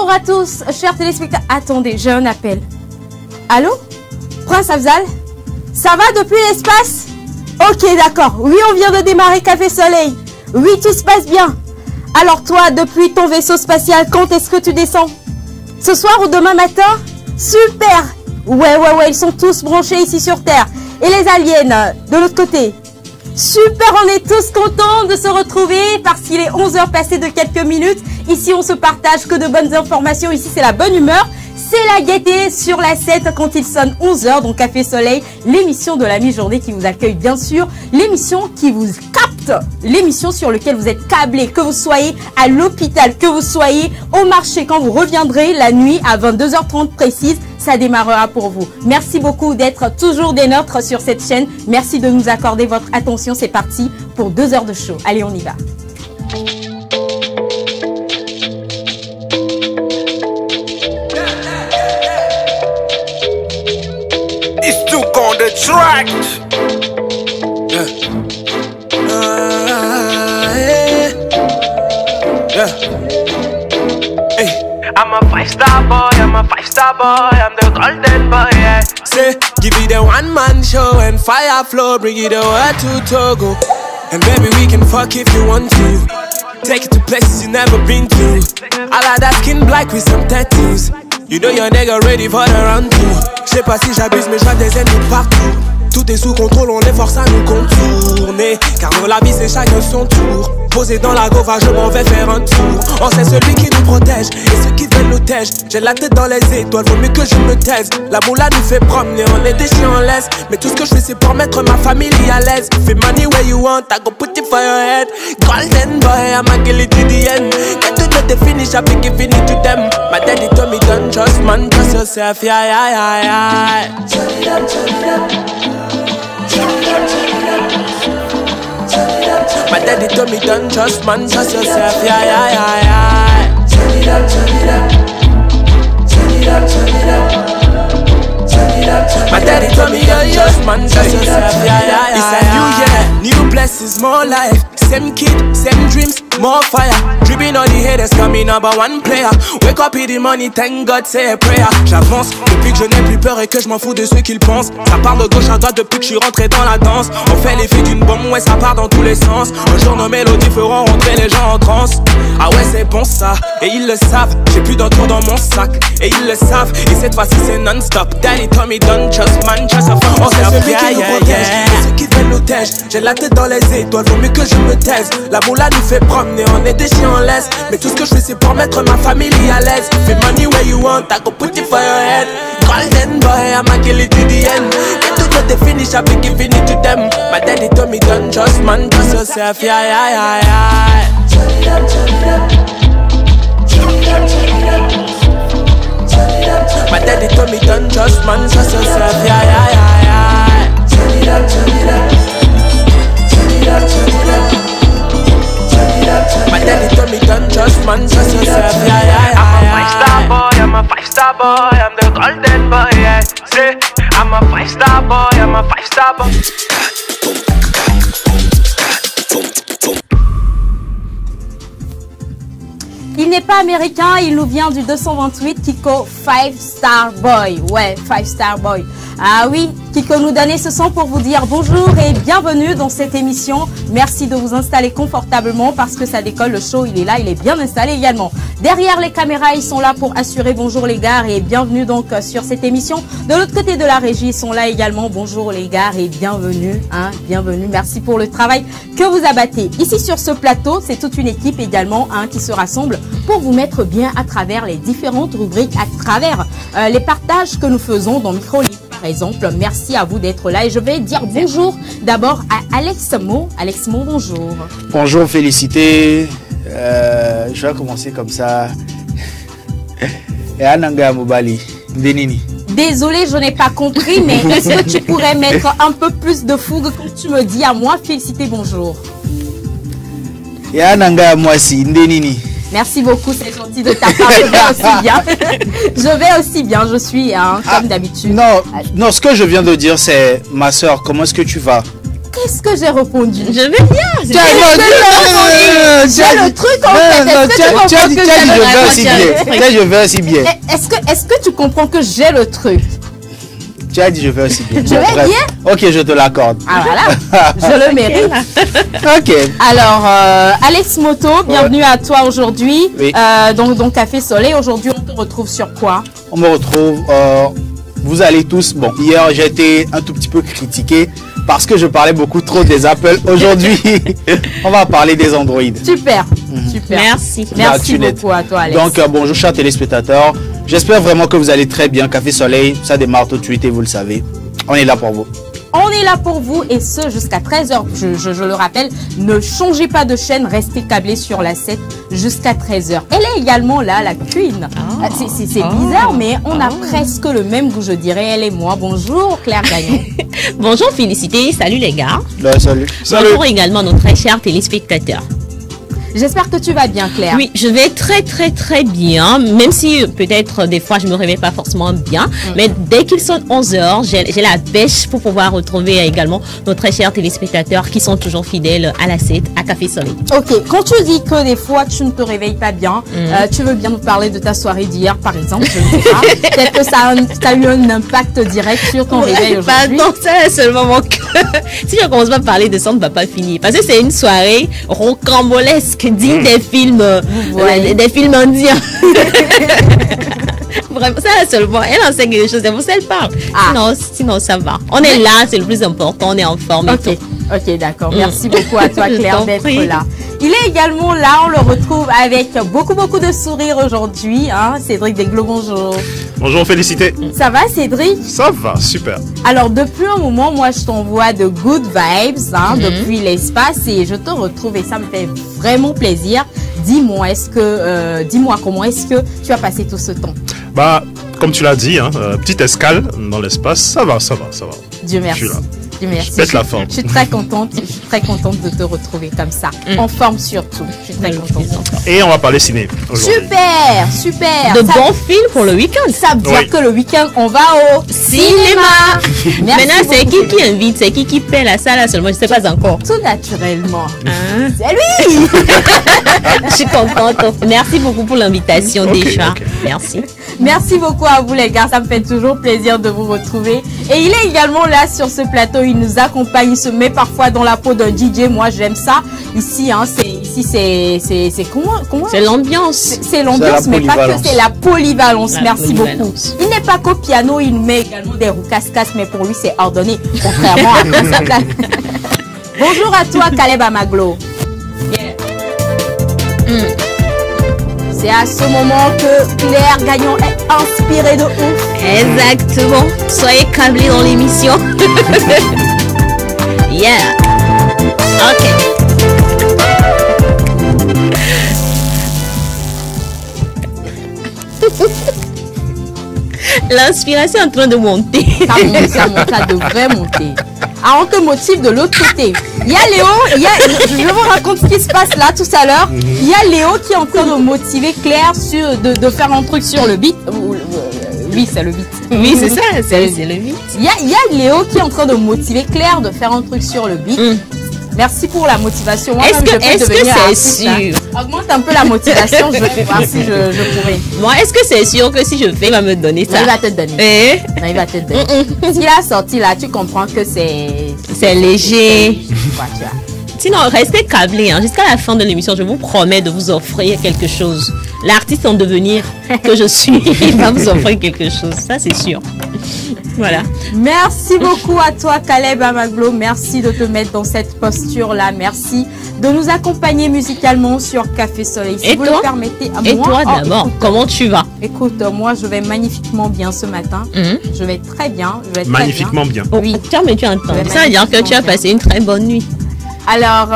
Bonjour à tous, chers téléspectateurs. Attendez, j'ai un appel. Allô? Prince Afzal? Ça va depuis l'espace? Ok, d'accord. Oui, on vient de démarrer Café Soleil. Oui, tout se passe bien. Alors toi, depuis ton vaisseau spatial, quand est-ce que tu descends? Ce soir ou demain matin? Super! Ouais, ils sont tous branchés ici sur Terre. Et les aliens, de l'autre côté? Super, on est tous contents de se retrouver parce qu'il est 11 h passées de quelques minutes. Ici, on se partage que de bonnes informations. Ici, c'est la bonne humeur. C'est la gaieté sur la 7 quand il sonne 11 h. Donc, Café Soleil, l'émission de la mi-journée qui vous accueille, bien sûr. L'émission qui vous capte. L'émission sur laquelle vous êtes câblé. Que vous soyez à l'hôpital, que vous soyez au marché. Quand vous reviendrez la nuit à 22 h 30 précise, ça démarrera pour vous. Merci beaucoup d'être toujours des nôtres sur cette chaîne. Merci de nous accorder votre attention. C'est parti pour 2 heures de show. Allez, on y va. It's too on the track. I'm a 5-star boy, I'm a 5-star boy, I'm the golden boy, yeah. Say, give me the one-man show and fire flow, bring it over to Togo. And baby, we can fuck if you want to. Take it to places you never been to. I like that skin black with some tattoos. You know your nigga ready for the round two. J'sais pas si j'abuse mais j'ai des ennemis partout. Tout est sous contrôle, on est force à nous contourner. Car dans la vie c'est chacun son tour. Posé dans la gova, je m'en vais faire un tour. On sait celui qui nous protège et ceux qui veulent nous tège. J'ai la tête dans les étoiles, vaut mieux que je me taise. La moula nous fait promener, on est des chiens en laisse. Mais tout ce que je fais c'est pour mettre ma famille à l'aise. Fais money where you want, I go put it for your head. Golden boy, I'ma kill it to the end. Get to the finish, I be giving it to them. My daddy told me don't trust man, trust yourself, yeah. Turn it up, turn it up. Turn it up, turn it up. My daddy told me don't trust man, trust yourself, yeah. Turn it up, turn it up. Turn it up, turn it up. Turn it up, turn it up. My daddy told me don't trust man, trust yourself, yeah. It's a new year, new blessings, more life. Same kid, same dreams, more fire. Dripping all the haters, coming number one player. Wake up in the money, thank God, say a prayer. J'avance depuis que je n'ai plus peur et que je m'en fous de ce qu'ils pensent. Ça part de gauche à droite depuis que je suis rentré dans la danse. On fait l'effet d'une bombe, ouais, ça part dans tous les sens. Un jour nos mélodies feront rentrer les gens en transe. Ah ouais, c'est bon ça, et ils le savent. J'ai plus d'entour dans mon sac, et ils le savent. Et cette fois-ci c'est non-stop. Daddy told me don't trust man, trust a fuck. On sait celui qui nous protège, et ceux qui veulent nous tège. J'ai la tête dans les étoiles, vaut mieux que je me taise. La moula nous fait promener, on est des chiens en laisse. Mais tout ce que je fais c'est pour mettre ma famille à l'aise. Fais money where you want, I go put it for your head. Golden boy, I'ma kill it to the end. Get to the finish, I be giving it to them. My daddy told me don't trust man, trust yourself, yeah. Turn it up, turn it up. Turn it up, turn it up. Turn it up, turn it up. My daddy told me don't trust man, trust yourself, yeah. Turn it up, turn it up. Turn it up, turn it up. Turn it up, turn it up. My daddy told me don't trust man, trust yourself, yeah. I'm a 5-star boy, I'm a 5-star boy, I'm the golden boy, yeah. Say, I'm a 5-star boy, I'm a 5-star boy. Il n'est pas américain, il nous vient du 228, Kiko 5-star boy. Ouais, 5-star boy. Ah oui, Kiko nous donnait ce son pour vous dire bonjour et bienvenue dans cette émission. Merci de vous installer confortablement parce que ça décolle, le show il est là, il est bien installé également. Derrière les caméras, ils sont là pour assurer bonjour les gars et bienvenue donc sur cette émission. De l'autre côté de la régie, ils sont là également. Bonjour les gars et bienvenue, bienvenue. Merci pour le travail que vous abattez. Ici sur ce plateau, c'est toute une équipe également qui se rassemble pour vous mettre bien à travers les différentes rubriques, à travers les partages que nous faisons dans Micro Libre. Par exemple, merci à vous d'être là et je vais dire bonjour d'abord à Alex Mo. Alex Mo, bonjour. Bonjour, félicité. Je vais commencer comme ça. Et Ananga Mobali, Denini. Désolé, je n'ai pas compris, mais est-ce que tu pourrais mettre un peu plus de fougue quand tu me dis à moi félicité, bonjour. Et Ananga Moisi, Denini. Merci beaucoup, c'est gentil de ta part. Je vais aussi bien. Je vais aussi bien, je suis comme d'habitude. Non, ce que je viens de dire, c'est ma soeur, comment est-ce que tu vas? Qu'est-ce que j'ai répondu? Je vais bien. J'ai le truc en fait. Tu as dit je vais aussi bien. Tu as dit je vais aussi bien. Est-ce que tu comprends que j'ai le truc? Tu as dit je vais aussi bien. Je vais bien. Ok, je te l'accorde. Ah voilà, je le mérite. Ok. Alors, Alex Moto, bienvenue à toi aujourd'hui. Oui. Donc Café Soleil, aujourd'hui on te retrouve sur quoi? On me retrouve, vous allez tous, bon, hier j'ai été un tout petit peu critiqué parce que je parlais beaucoup trop des Apple. Aujourd'hui, on va parler des Android. Super, super. Merci. Merci beaucoup à toi Alex. Donc bonjour chers téléspectateurs, j'espère vraiment que vous allez très bien. Café Soleil, ça démarre tout de suite et vous le savez, on est là pour vous. On est là pour vous et ce jusqu'à 13h. Je le rappelle, ne changez pas de chaîne, restez câblés sur la 7 jusqu'à 13h. Elle est également là, la Queen. C'est bizarre, mais on a presque le même goût, je dirais, elle et moi. Bonjour Claire Gagnon. Bonjour Félicité, salut les gars. Salut. Bonjour également nos très chers téléspectateurs. J'espère que tu vas bien Claire. Oui, je vais très bien, même si peut-être des fois je me réveille pas forcément bien, mais dès qu'il sonne 11h, j'ai la pêche pour pouvoir retrouver également nos très chers téléspectateurs qui sont toujours fidèles à la 7, à Café Soleil. Ok, quand tu dis que des fois tu ne te réveilles pas bien, tu veux bien nous parler de ta soirée d'hier par exemple, je ne sais pas. Peut-être que ça a eu un impact direct sur ton réveil aujourd'hui. Non, ça seulement mon cœur. Si je commence pas à parler de ça, on ne va pas finir. Parce que c'est une soirée rocambolesque, digne des films, des films indiens. Vraiment, ça seulement, elle en sait quelque chose, c'est pour ça qu'elle parle. Sinon, ça va. On est là, c'est le plus important, on est en forme. Ok, d'accord. Merci beaucoup à toi Claire d'être là. Il est également là, on le retrouve avec beaucoup de sourires aujourd'hui. Hein. Cédric Desglos, bonjour. Bonjour Félicité. Ça va Cédric? Ça va, super. Alors depuis un moment, moi je t'envoie de good vibes depuis l'espace et je te retrouve et ça me fait vraiment plaisir. Dis-moi, comment est-ce que tu as passé tout ce temps? Bah, comme tu l'as dit, petite escale dans l'espace, ça va. Dieu merci. Je suis là. Dieu merci. Je pète la forme. Je suis très contente de te retrouver comme ça, en forme surtout. Je suis très contente. Et on va parler ciné aujourd'hui. Super. De bons films pour le week-end. Ça veut dire que le week-end, on va au cinéma. Maintenant, c'est qui invite? C'est qui paie la salle seulement? Je ne sais pas encore. Tout naturellement. C'est lui. Je suis contente. Merci beaucoup pour l'invitation déjà. Merci. Merci beaucoup à vous les gars, ça me fait toujours plaisir de vous retrouver. Et il est également là sur ce plateau, il nous accompagne, il se met parfois dans la peau d'un DJ, moi j'aime ça. Ici, c'est comment? C'est l'ambiance. C'est l'ambiance, mais pas que, c'est la polyvalence. Merci beaucoup. Il n'est pas qu'au piano, il met également des roues casse-casse, mais pour lui c'est ordonné, contrairement à sa place. Bonjour à toi Caleb Amaglo. C'est à ce moment que Claire Gagnon est inspirée de ouf. Exactement. Soyez câblés dans l'émission. Yeah. Ok. L'inspiration est en train de monter. Ça devrait monter. Ah, on te motive de l'autre côté. Il y a Léo, je vous raconte ce qui se passe là tout à l'heure. Il y a Léo qui est en train de motiver Claire de faire un truc sur le beat. Oui, c'est le beat. Oui, c'est ça, c'est le beat. Il y a Léo qui est en train de motiver Claire de faire un truc sur le beat. Merci pour la motivation. Est-ce que c'est sûr? Augmente un peu la motivation, je vais voir si je pourrais. Moi, est-ce que c'est sûr que si je fais, il va me donner ça? Il va te donner. Il va te donner. Ce qu'il a sorti là, tu comprends que c'est léger. Quoi, tu vois. Sinon, restez câblés. Jusqu'à la fin de l'émission, je vous promets de vous offrir quelque chose. L'artiste en devenir que je suis, il va vous offrir quelque chose. Ça, c'est sûr. Voilà. Merci beaucoup à toi, Caleb Amaglo. Merci de te mettre dans cette posture-là. Merci de nous accompagner musicalement sur Café Soleil. Si vous le permettez. Et toi d'abord, comment tu vas? Écoute, moi, je vais magnifiquement bien ce matin. Je vais très bien. Magnifiquement bien. Oui. Tiens, mais tu entends. Ça veut dire que tu as passé une très bonne nuit. Alors,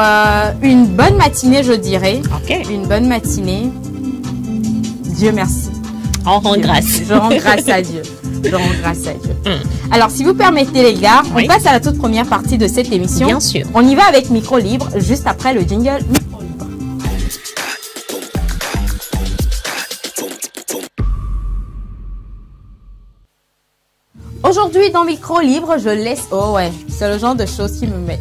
une bonne matinée, je dirais. Ok. Une bonne matinée. Dieu merci. On rend grâce. Je rends grâce à Dieu. Je rends grâce à Dieu. Alors, si vous permettez, les gars, on passe à la toute première partie de cette émission. Bien sûr. On y va avec Micro Libre, juste après le jingle Micro Libre. Aujourd'hui, dans Micro Libre, je laisse... Oh ouais, c'est le genre de choses qui me met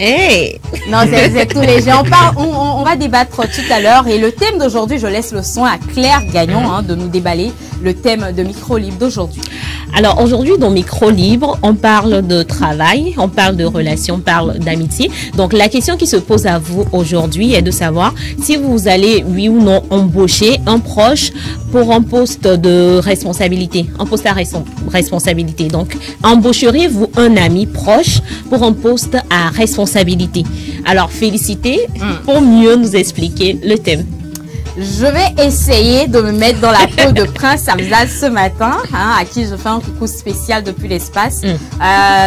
Hey. Non, c'est tout léger. On va débattre tout à l'heure. Et le thème d'aujourd'hui, je laisse le soin à Claire Gagnon de nous déballer le thème de Micro Libre d'aujourd'hui. Alors aujourd'hui, dans Micro Libre, on parle de travail, on parle de relations, on parle d'amitié. Donc la question qui se pose à vous aujourd'hui est de savoir si vous allez, oui ou non, embaucher un proche pour un poste de responsabilité, un poste à responsabilité. Donc, embaucheriez-vous un ami proche pour un poste à responsabilité? Alors, Félicité, pour mieux nous expliquer le thème. Je vais essayer de me mettre dans la peau de Prince Afzal ce matin, à qui je fais un coucou spécial depuis l'espace.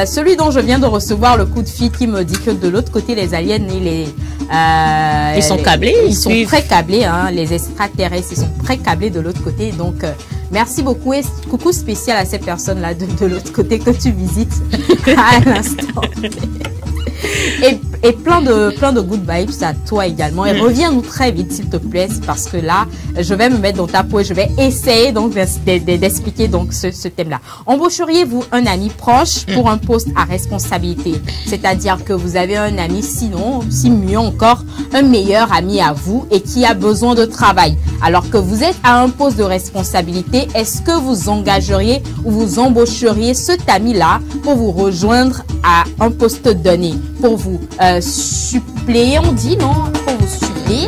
Celui dont je viens de recevoir le coup de fil qui me dit que de l'autre côté, les aliens, ils sont câblés. Ils sont très câblés, les extraterrestres, ils sont très câblés de l'autre côté. Donc, merci beaucoup et coucou spécial à ces personnes-là de l'autre côté que tu visites à l'instant. Et plein de good vibes à toi également. Et reviens-nous très vite, s'il te plaît, parce que là, je vais me mettre dans ta peau et je vais essayer donc d'expliquer donc ce thème-là. Embaucheriez-vous un ami proche pour un poste à responsabilité? C'est-à-dire que vous avez un ami, sinon, si mieux encore, un meilleur ami à vous et qui a besoin de travail. Alors que vous êtes à un poste de responsabilité, est-ce que vous engageriez ou vous embaucheriez cet ami-là pour vous rejoindre à un poste donné, pour vous suppléer, on dit, non? Pour vous suppléer,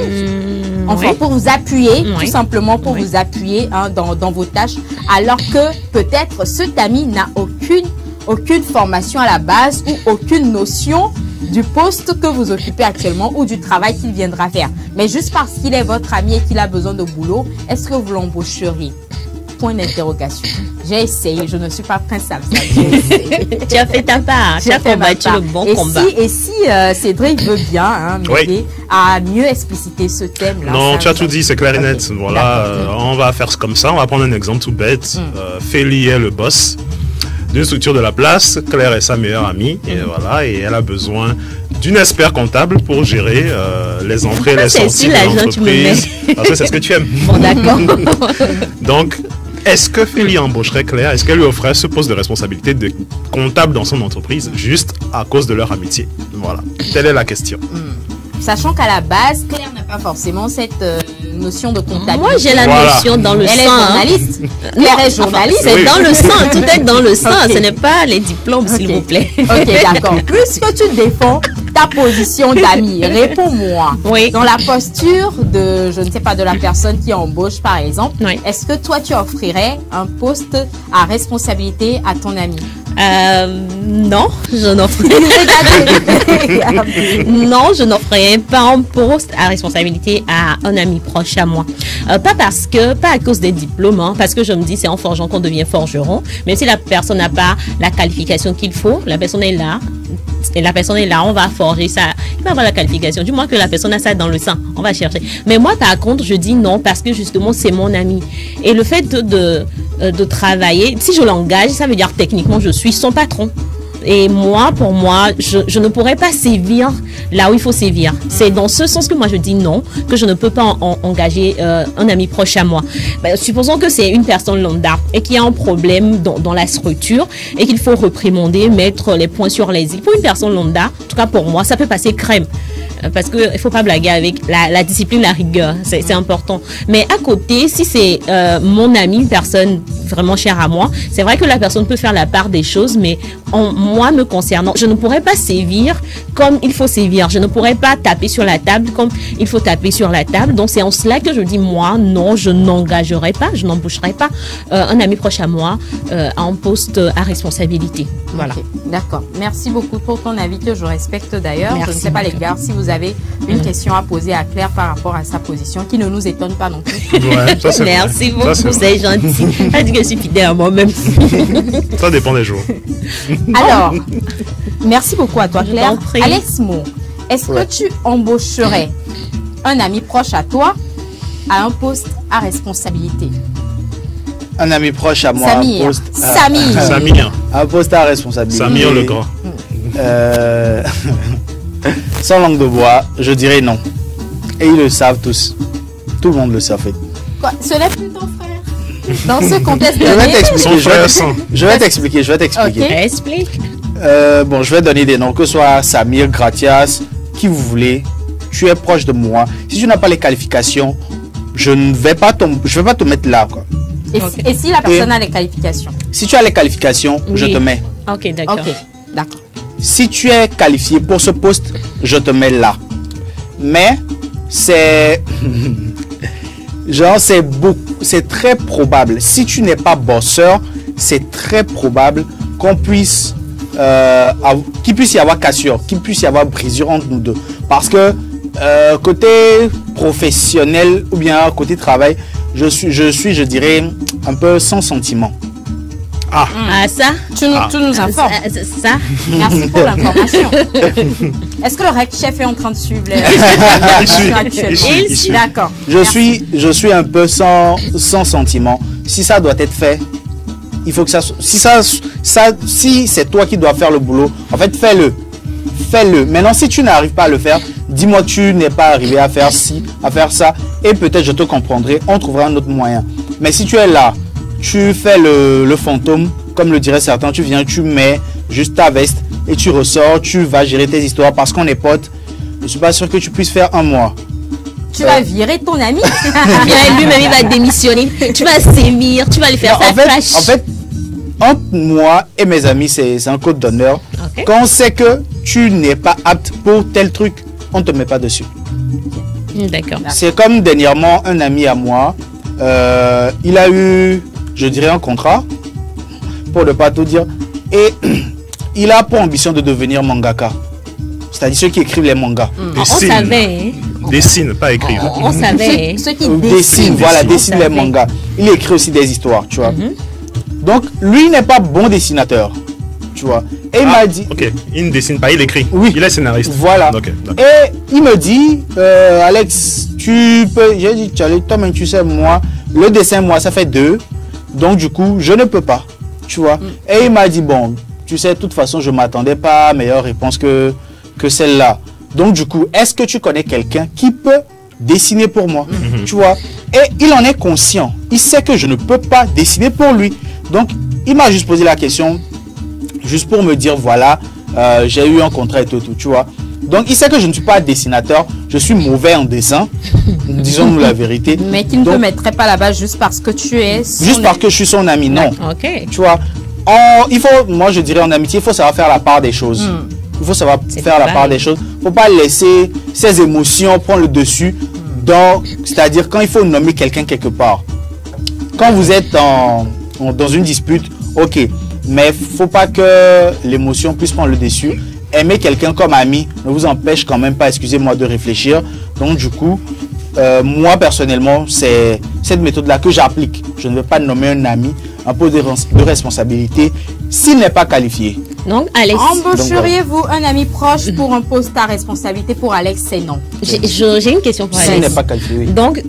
enfin, oui. Pour vous appuyer, tout simplement pour vous appuyer dans vos tâches, alors que peut-être cet ami n'a aucune formation à la base ou aucune notion du poste que vous occupez actuellement ou du travail qu'il viendra faire. Mais juste parce qu'il est votre ami et qu'il a besoin de boulot, est-ce que vous l'embaucheriez? Point d'interrogation. J'ai essayé, je ne suis pas Prince Afzal. Tu as fait ta part, tu as combattu le bon combat. Et si Cédric veut bien m'aider à mieux expliciter ce thème-là. Non, tu as tout dit, c'est clair et net. Voilà, on va faire comme ça, on va prendre un exemple tout bête. Félie est le boss d'une structure de la place, Claire est sa meilleure amie, et voilà, et elle a besoin d'une expert comptable pour gérer les entrées et les sorties de l'entreprise. Parce que c'est ce que tu aimes. Bon, d'accord. Donc, est-ce que Félie embaucherait Claire? Est-ce qu'elle lui offrait ce poste de responsabilité de comptable dans son entreprise juste à cause de leur amitié? Voilà, telle est la question. Sachant qu'à la base, Claire n'a pas forcément cette notion de comptabilité. Moi, j'ai la notion dans le sang. Elle est journaliste. Claire est journaliste. C'est dans le sang, tout est dans le sang. Ce n'est pas les diplômes, s'il vous plaît. Ok, d'accord. Puisque tu défends ta position d'ami, réponds-moi. Oui. Dans la posture de, je ne sais pas, de la personne qui embauche, par exemple, est-ce que toi, tu offrirais un poste à responsabilité à ton ami? Non, je n'offrirai non, je n'offrirai pas un poste à responsabilité à un ami proche à moi. Pas à cause des diplômes, parce que je me dis c'est en forgeant qu'on devient forgeron. Même si la personne n'a pas la qualification qu'il faut, la personne est là. Et la personne est là, on va forger ça. Il va avoir la qualification. Du moins que la personne a ça dans le sang. On va chercher. Mais moi, par contre, je dis non parce que justement, c'est mon ami. Et le fait de travailler, si je l'engage, ça veut dire techniquement, je suis son patron. Et moi, pour moi, je ne pourrais pas sévir là où il faut sévir. C'est dans ce sens que moi, je dis non, que je ne peux pas engager un ami proche à moi. Ben, supposons que c'est une personne lambda et qu'il y a un problème dans la structure et qu'il faut réprimander, mettre les points sur les i. Pour une personne lambda, en tout cas pour moi, ça peut passer crème. Parce qu'il ne faut pas blaguer avec la discipline, la rigueur, c'est important. Mais à côté, si c'est mon ami, une personne vraiment chère à moi, c'est vrai que la personne peut faire la part des choses, mais moi me concernant, je ne pourrais pas sévir comme il faut sévir. Je ne pourrais pas taper sur la table comme il faut taper sur la table. Donc c'est en cela que je dis, moi, non, je n'engagerai pas, je n'embaucherai pas un ami proche à moi à un poste à responsabilité. Voilà. Okay, d'accord. Merci beaucoup pour ton avis que je respecte d'ailleurs. Je ne sais pas les gars, si vous avez une question à poser à Claire par rapport à sa position, qui ne nous étonne pas non plus. Ouais, ça, merci beaucoup, c'est gentil. Elle dit que je suis fidèle à moi-même. Ça dépend des jours. Alors, merci beaucoup à toi Claire. Alex Mo, est-ce que tu embaucherais un ami proche à toi à un poste à responsabilité? Un ami proche à moi, Samir. Samir. Un poste à responsabilité. Samir le grand. Sans langue de bois, je dirais non. Et ils le savent tous. Tout le monde le sait en fait. Quoi? Ce n'est plus ton frère. Dans ce contexte de je vais t'expliquer. Ok. Explique. Bon, je vais donner des noms, que ce soit Samir, Gratias, qui vous voulez. Tu es proche de moi. Si tu n'as pas les qualifications, je ne vais pas te mettre là, quoi. Et si la personne a les qualifications? Si tu as les qualifications, je te mets. Ok, d'accord. Ok, d'accord. Si tu es qualifié pour ce poste, je te mets là. Mais c'est genre c'est très probable. Si tu n'es pas bosseur, c'est très probable qu'on puisse qu'il puisse y avoir cassure, qu'il puisse y avoir brisure entre nous deux. Parce que côté professionnel ou bien côté travail, je suis, je dirais, un peu sans sentiment. Ah, ça Tu nous informes. Ça Merci pour l'information. Est-ce que le rec chef est en train de suivre les Il suit. D'accord. Je suis un peu sans sentiment. Si ça doit être fait, il faut que ça... Si c'est toi qui dois faire le boulot, en fait, fais-le. Fais-le. Maintenant, si tu n'arrives pas à le faire, dis-moi que tu n'es pas arrivé à faire ci, à faire ça, et peut-être je te comprendrai, on trouvera un autre moyen. Mais si tu es là, tu fais le fantôme, comme le diraient certains, tu viens, tu mets juste ta veste et tu ressors, tu vas gérer tes histoires parce qu'on est potes. Je ne suis pas sûr que tu puisses faire un mois. Tu vas virer ton ami. Bien, lui-même, il va démissionner. Tu vas s'émir, tu vas lui faire sa flash. En fait, entre moi et mes amis, c'est un code d'honneur. Okay. Quand on sait que tu n'es pas apte pour tel truc, on ne te met pas dessus. D'accord. C'est comme dernièrement, un ami à moi, il a eu, je dirais, un contrat, pour ne pas tout dire, et il a pour ambition de devenir mangaka. C'est-à-dire ceux qui écrivent les mangas. On savait. Dessine, pas écrire. On savait. Ceux qui Dessine, voilà, dessine les mangas. Il écrit aussi des histoires, tu vois. Donc, lui n'est pas bon dessinateur, tu vois. Et il m'a dit... Ok, il ne dessine pas, il écrit. Oui. Il est scénariste. Voilà. Okay, et il me dit, Alex, tu peux... J'ai dit, toi-même, tu sais, moi, le dessin, moi, ça fait 2. Donc, du coup, je ne peux pas, tu vois. Et il m'a dit, bon, tu sais, de toute façon, je ne m'attendais pas à meilleure réponse que celle-là. Donc, du coup, est-ce que tu connais quelqu'un qui peut dessiner pour moi, tu vois? Et il en est conscient. Il sait que je ne peux pas dessiner pour lui. Donc, il m'a juste posé la question, juste pour me dire, voilà, j'ai eu un contrat et tout, tu vois. Donc, il sait que je ne suis pas dessinateur, je suis mauvais en dessin, disons-nous la vérité. Mais qu'il ne te mettrait pas là-bas juste parce que tu es son Juste parce que je suis son ami, non. Ok. Tu vois, il faut, moi je dirais en amitié, il faut savoir faire la part des choses. Il faut savoir faire la part des choses. Il ne faut pas laisser ses émotions prendre le dessus. C'est-à-dire quand il faut nommer quelqu'un quelque part. Quand vous êtes dans une dispute, ok. Mais il ne faut pas que l'émotion puisse prendre le dessus. Aimer quelqu'un comme ami ne vous empêche quand même pas, excusez-moi, de réfléchir. Donc du coup, moi personnellement, c'est cette méthode-là que j'applique. Je ne veux pas nommer un ami, un poste de responsabilité s'il n'est pas qualifié. Donc, Alex, embaucheriez-vous un ami proche pour un poste à responsabilité? Pour Alex, c'est non. j'ai une question pour Alex. S'il n'est pas qualifié, oui. Donc,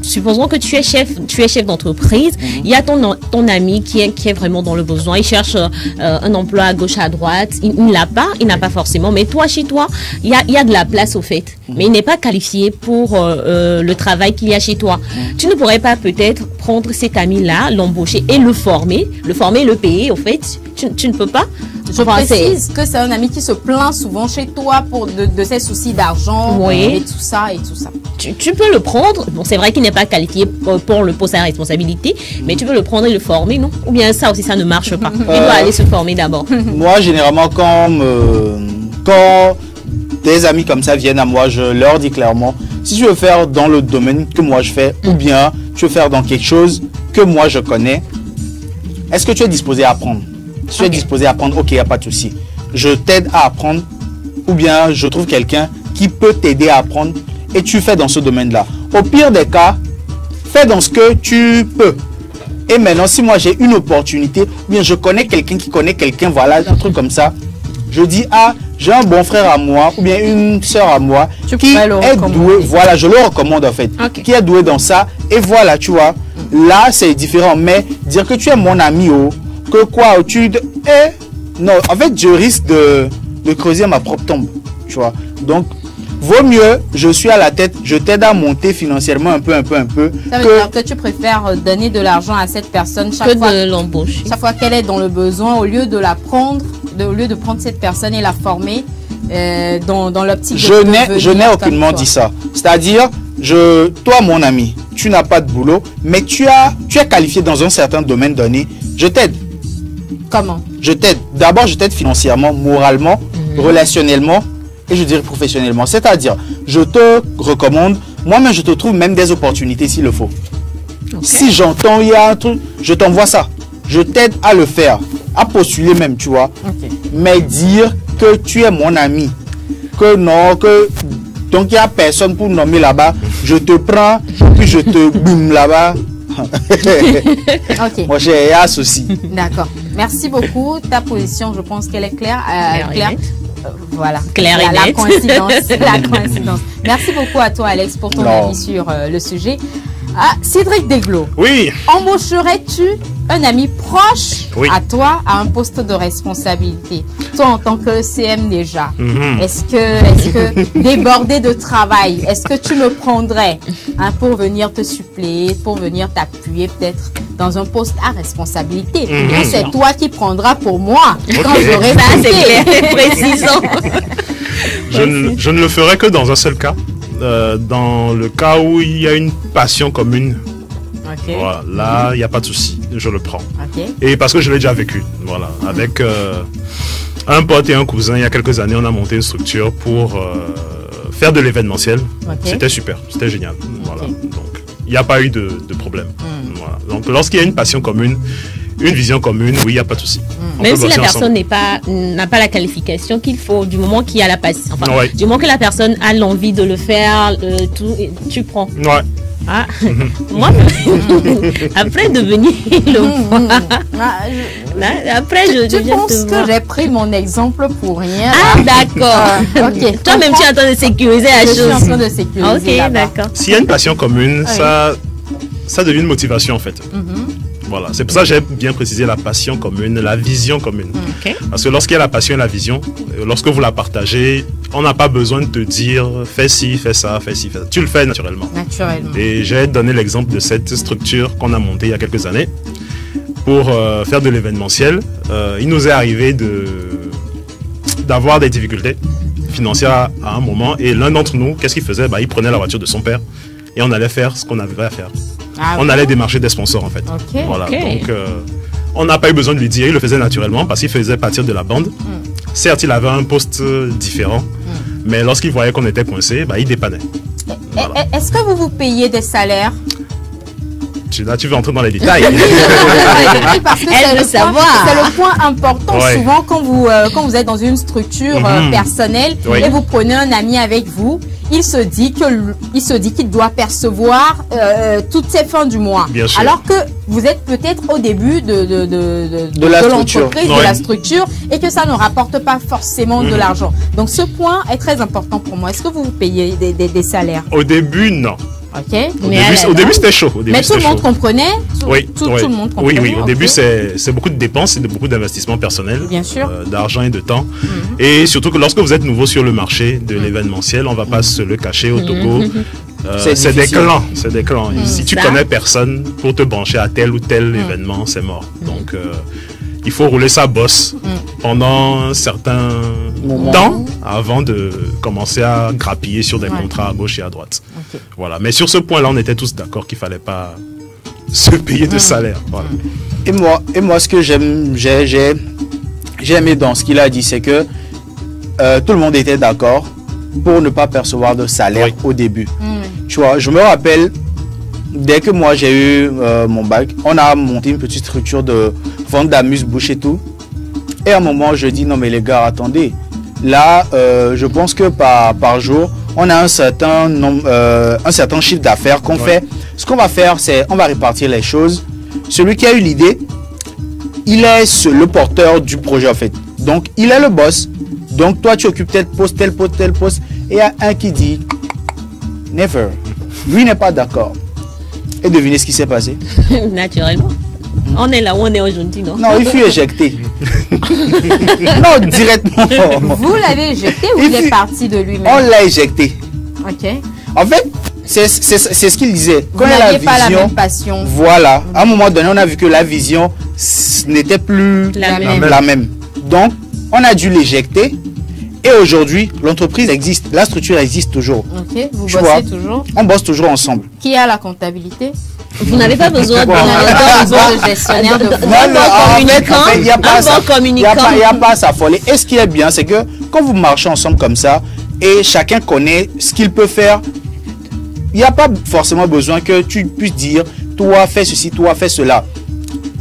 supposons que tu es chef d'entreprise. Il y a ton ami qui est vraiment dans le besoin. Il cherche un emploi à gauche, à droite. Il n'a pas forcément. Mais toi, chez toi, il y a de la place au fait. Mais il n'est pas qualifié pour le travail qu'il y a chez toi. Tu ne pourrais pas peut-être prendre cet ami-là, l'embaucher et le former, le payer au fait. Tu ne peux pas. Je précise que c'est un ami qui se plaint souvent chez toi pour de ses soucis d'argent et tout ça et tout ça. Tu peux le prendre. Bon, c'est vrai qu'il n'est pas qualifié pour le poste à responsabilité, mais tu peux le prendre et le former, non? Ou bien ça aussi, ça ne marche pas. Il doit aller se former d'abord. Moi, généralement, quand des amis comme ça viennent à moi, je leur dis clairement, si tu veux faire dans le domaine que moi je fais, ou bien tu veux faire dans quelque chose que moi je connais, est-ce que tu es disposé à apprendre? Si tu es disposé à apprendre, ok, il n'y a pas de souci. Je t'aide à apprendre, ou bien je trouve quelqu'un qui peut t'aider à apprendre et tu fais dans ce domaine-là. Au pire des cas, fais dans ce que tu peux. Et maintenant, si moi j'ai une opportunité, ou bien je connais quelqu'un qui connaît quelqu'un, voilà, un truc comme ça, je dis, ah, j'ai un bon frère à moi, ou bien une soeur à moi, qui est doué, voilà, je le recommande en fait, qui est doué dans ça, et voilà, tu vois, là c'est différent, mais dire que tu es mon ami, que quoi, non, en fait, je risque de creuser ma propre tombe, tu vois. Donc, vaut mieux, je suis à la tête, je t'aide à monter financièrement un peu. Ça veut dire que tu préfères donner de l'argent à cette personne chaque fois de l'embaucher. Chaque fois qu'elle est dans le besoin, au lieu de la prendre au lieu de prendre cette personne et la former dans l'optique de Je n'ai aucunement dit ça. C'est-à-dire, toi, mon ami, tu n'as pas de boulot, mais tu es qualifié dans un certain domaine donné. Je t'aide. Comment? Je t'aide. D'abord, je t'aide financièrement, moralement, relationnellement et je dirais professionnellement. C'est-à-dire, je te recommande, moi-même, je te trouve même des opportunités s'il le faut. Okay. Si j'entends, il y a un truc, je t'envoie ça. Je t'aide à le faire, à postuler même, tu vois. Okay. Mais dire que tu es mon ami, que non, que donc il n'y a personne pour nommer là-bas, je te prends, puis je te boum là-bas. Ok. Moi j'ai un souci. D'accord. Merci beaucoup. Ta position, je pense qu'elle est claire. Claire. Voilà. Claire et la nette. coïncidence. La coïncidence. Merci beaucoup à toi, Alex, pour ton avis sur le sujet. Ah, Cédric Deglo. Oui. Embaucherais-tu un ami proche à toi à un poste de responsabilité? Toi, en tant que CM déjà, est-ce que débordé de travail, est-ce que tu me prendrais pour venir te suppléer, pour venir t'appuyer peut-être dans un poste à responsabilité? C'est toi qui prendras pour moi quand j'aurai ça, c'est clair, précisons. Je ne le ferai que dans un seul cas. Dans le cas où il y a une passion commune, voilà, là il n'y a pas de souci, je le prends. Et parce que je l'ai déjà vécu, voilà, avec un pote et un cousin, il y a quelques années, on a monté une structure pour faire de l'événementiel. C'était super, c'était génial. Voilà. Donc il n'y a pas eu de problème. Voilà. Donc lorsqu'il y a une passion commune, une vision commune, oui, il n'y a pas de souci. Même si la personne n'a pas la qualification qu'il faut, du moment qu'il y a la passion, enfin, du moment que la personne a l'envie de le faire, tu prends. Ouais. Ah, moi, après de venir le voir, après je penses que j'ai pris mon exemple pour rien. Ah, d'accord. Ok. Toi-même, tu es en train de sécuriser la chose. Je suis en train de sécuriser. Ok, d'accord. S'il y a une passion commune, ça devient une motivation en fait. Voilà, c'est pour ça que j'ai bien précisé la passion commune, la vision commune. Parce que lorsqu'il y a la passion et la vision, lorsque vous la partagez, on n'a pas besoin de te dire fais ci, fais ça, fais ci, fais ça. Tu le fais naturellement. Et j'ai donné l'exemple de cette structure qu'on a montée il y a quelques années pour faire de l'événementiel. Il nous est arrivé d'avoir des difficultés financières à un moment et l'un d'entre nous, qu'est-ce qu'il faisait? Il prenait la voiture de son père et on allait faire ce qu'on avait à faire. On allait démarcher des sponsors en fait. Voilà. Donc on n'a pas eu besoin de lui dire, il le faisait naturellement parce qu'il faisait partir de la bande. Certes, il avait un poste différent, mais lorsqu'il voyait qu'on était coincé, il dépannait. Voilà. Est-ce que vous payez des salaires? Là, tu veux entrer dans les détails. Parce que c'est le point important. Souvent, quand vous êtes dans une structure personnelle et vous prenez un ami avec vous, il se dit qu'il doit percevoir toutes ces fins du mois. Alors que vous êtes peut-être au début de l'entreprise, de la structure, et que ça ne rapporte pas forcément de l'argent. Donc ce point est très important pour moi. Est-ce que vous payez des salaires? Au début, non. Au début c'était chaud. Mais tout le monde comprenait. Tout le monde comprenait. Oui. Au début c'est beaucoup de dépenses et beaucoup d'investissements personnels, bien sûr, d'argent et de temps. Et surtout que lorsque vous êtes nouveau sur le marché de l'événementiel, on va pas se le cacher au Togo. C'est des clans, Si tu connais personne pour te brancher à tel ou tel événement, c'est mort. Donc il faut rouler sa bosse pendant un certain temps avant de commencer à grappiller sur des contrats à gauche et à droite. Voilà. Mais sur ce point-là, on était tous d'accord qu'il ne fallait pas se payer de salaire. Voilà. Et moi, ce que j'ai aimé dans ce qu'il a dit, c'est que tout le monde était d'accord pour ne pas percevoir de salaire au début. Tu vois, je me rappelle, dès que moi j'ai eu mon bac, on a monté une petite structure de vente d'amuse-bouche et tout. Et à un moment, je dis non mais les gars, attendez. Là, je pense que par jour, on a un certain chiffre d'affaires qu'on fait. Ce qu'on va faire, c'est on va répartir les choses. Celui qui a eu l'idée, il est le porteur du projet en fait. Donc, il est le boss. Donc, toi, tu occupes tel poste. Et il y a un qui dit never. Lui n'est pas d'accord. Et devinez ce qui s'est passé. Naturellement. On est là où on est aujourd'hui, non? Non, il fut éjecté. Non, directement. Vous l'avez éjecté ou il est parti de lui-même? On l'a éjecté. Ok. En fait, c'est ce qu'il disait. Vous n'aviez pas la même passion. Voilà. À un moment donné, on a vu que la vision n'était plus la même. Donc, on a dû l'éjecter. Et aujourd'hui, l'entreprise existe, la structure existe toujours. Ok, vous Tu bossez vois, toujours. on bosse toujours ensemble. Qui a la comptabilité? Vous n'avez pas besoin Bon, de... Vous n'avez pas besoin de gestionnaire de fonds. Un bon communicant, il n'y a pas un ça. bon communicant. Il n'y a pas à s'affoler. Et ce qui est bien, c'est que quand vous marchez ensemble comme ça, et chacun connaît ce qu'il peut faire, il n'y a pas forcément besoin que tu puisses dire, toi fais ceci, toi fais cela.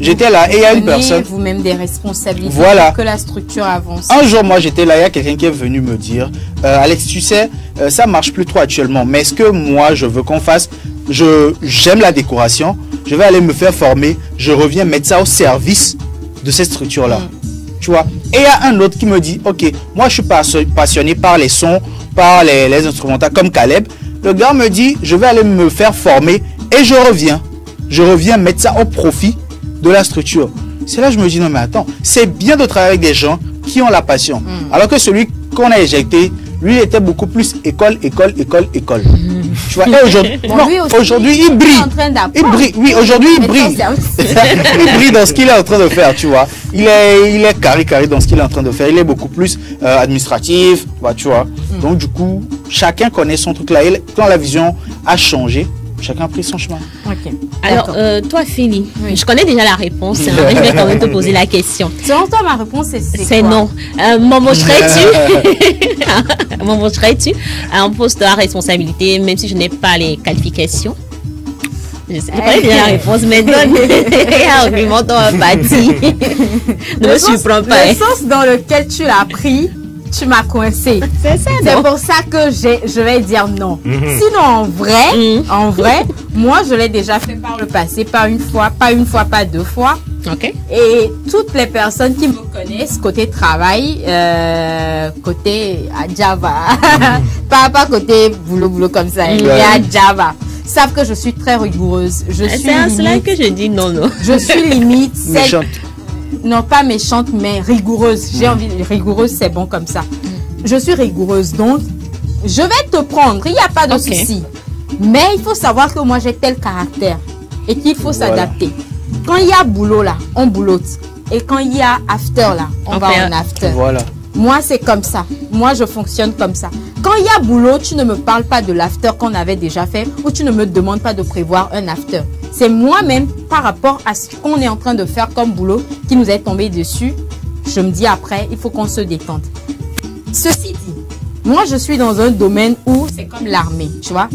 J'étais là et il y a une personne. Vous-même des responsabilités Voilà. pour que la structure avance. Un jour, moi, j'étais là, il y a quelqu'un qui est venu me dire, Alex, tu sais, ça marche plus trop actuellement, mais est-ce que moi, je veux qu'on fasse, j'aime la décoration, je vais aller me faire former, je reviens mettre ça au service de cette structure-là. Tu vois. Et il y a un autre qui me dit, ok, moi, je suis passionné par les sons, par les instrumentales, comme Caleb. Le gars me dit, je vais aller me faire former et je reviens mettre ça au profit de la structure. C'est là que je me dis, non mais attends, c'est bien de travailler avec des gens qui ont la passion. Alors que celui qu'on a éjecté, lui était beaucoup plus école. Tu vois, et aujourd'hui, Bon, non, lui aussi, aujourd'hui il il est brille. en train d'apprendre. Il brille, oui, aujourd'hui il Mais brille. ça, Il brille dans ce qu'il est en train de faire, tu vois. Il est carré dans ce qu'il est en train de faire. Il est beaucoup plus administratif, bah, tu vois. Donc du coup, chacun connaît son truc là. Et quand la vision a changé, chacun a pris son chemin. Ok. Alors, D'accord. toi, Philly, Oui. je connais déjà la réponse, hein, mais je vais quand même te poser la question. Selon toi, ma réponse C'est quoi? non. M'embaucherais-tu à un poste à responsabilité, même si je n'ai pas les qualifications? Je sais pas déjà la réponse, mais donne un argument dans un bâti. Ne me surprends pas. Le sens dans lequel tu l'as pris, tu m'as coincé. C'est ça, C'est non? pour ça que je vais dire non. Sinon, en vrai, moi, je l'ai déjà fait par le passé, pas une fois, pas deux fois. Ok. Et toutes les personnes qui me connaissent côté travail, côté Java, pas côté boulot comme ça, mais à Java, savent que je suis très rigoureuse. Je suis C'est à cela limite, que je dis non. je suis limite celle, Méchante. non pas méchante, mais rigoureuse. J'ai envie de rigoureuse, c'est bon comme ça. Je suis rigoureuse, donc je vais te prendre, il n'y a pas de Ok. souci. Mais il faut savoir que moi j'ai tel caractère et qu'il faut s'adapter. Quand il y a boulot là, on boulotte. Et quand il y a after là, on va fait en after. Voilà. Moi, c'est comme ça. Moi, je fonctionne comme ça. Quand il y a boulot, tu ne me parles pas de l'after qu'on avait déjà fait ou tu ne me demandes pas de prévoir un after. C'est moi-même, par rapport à ce qu'on est en train de faire comme boulot, qui nous est tombé dessus. Je me dis après, il faut qu'on se détende. Ceci dit, moi, je suis dans un domaine où c'est comme l'armée, tu vois.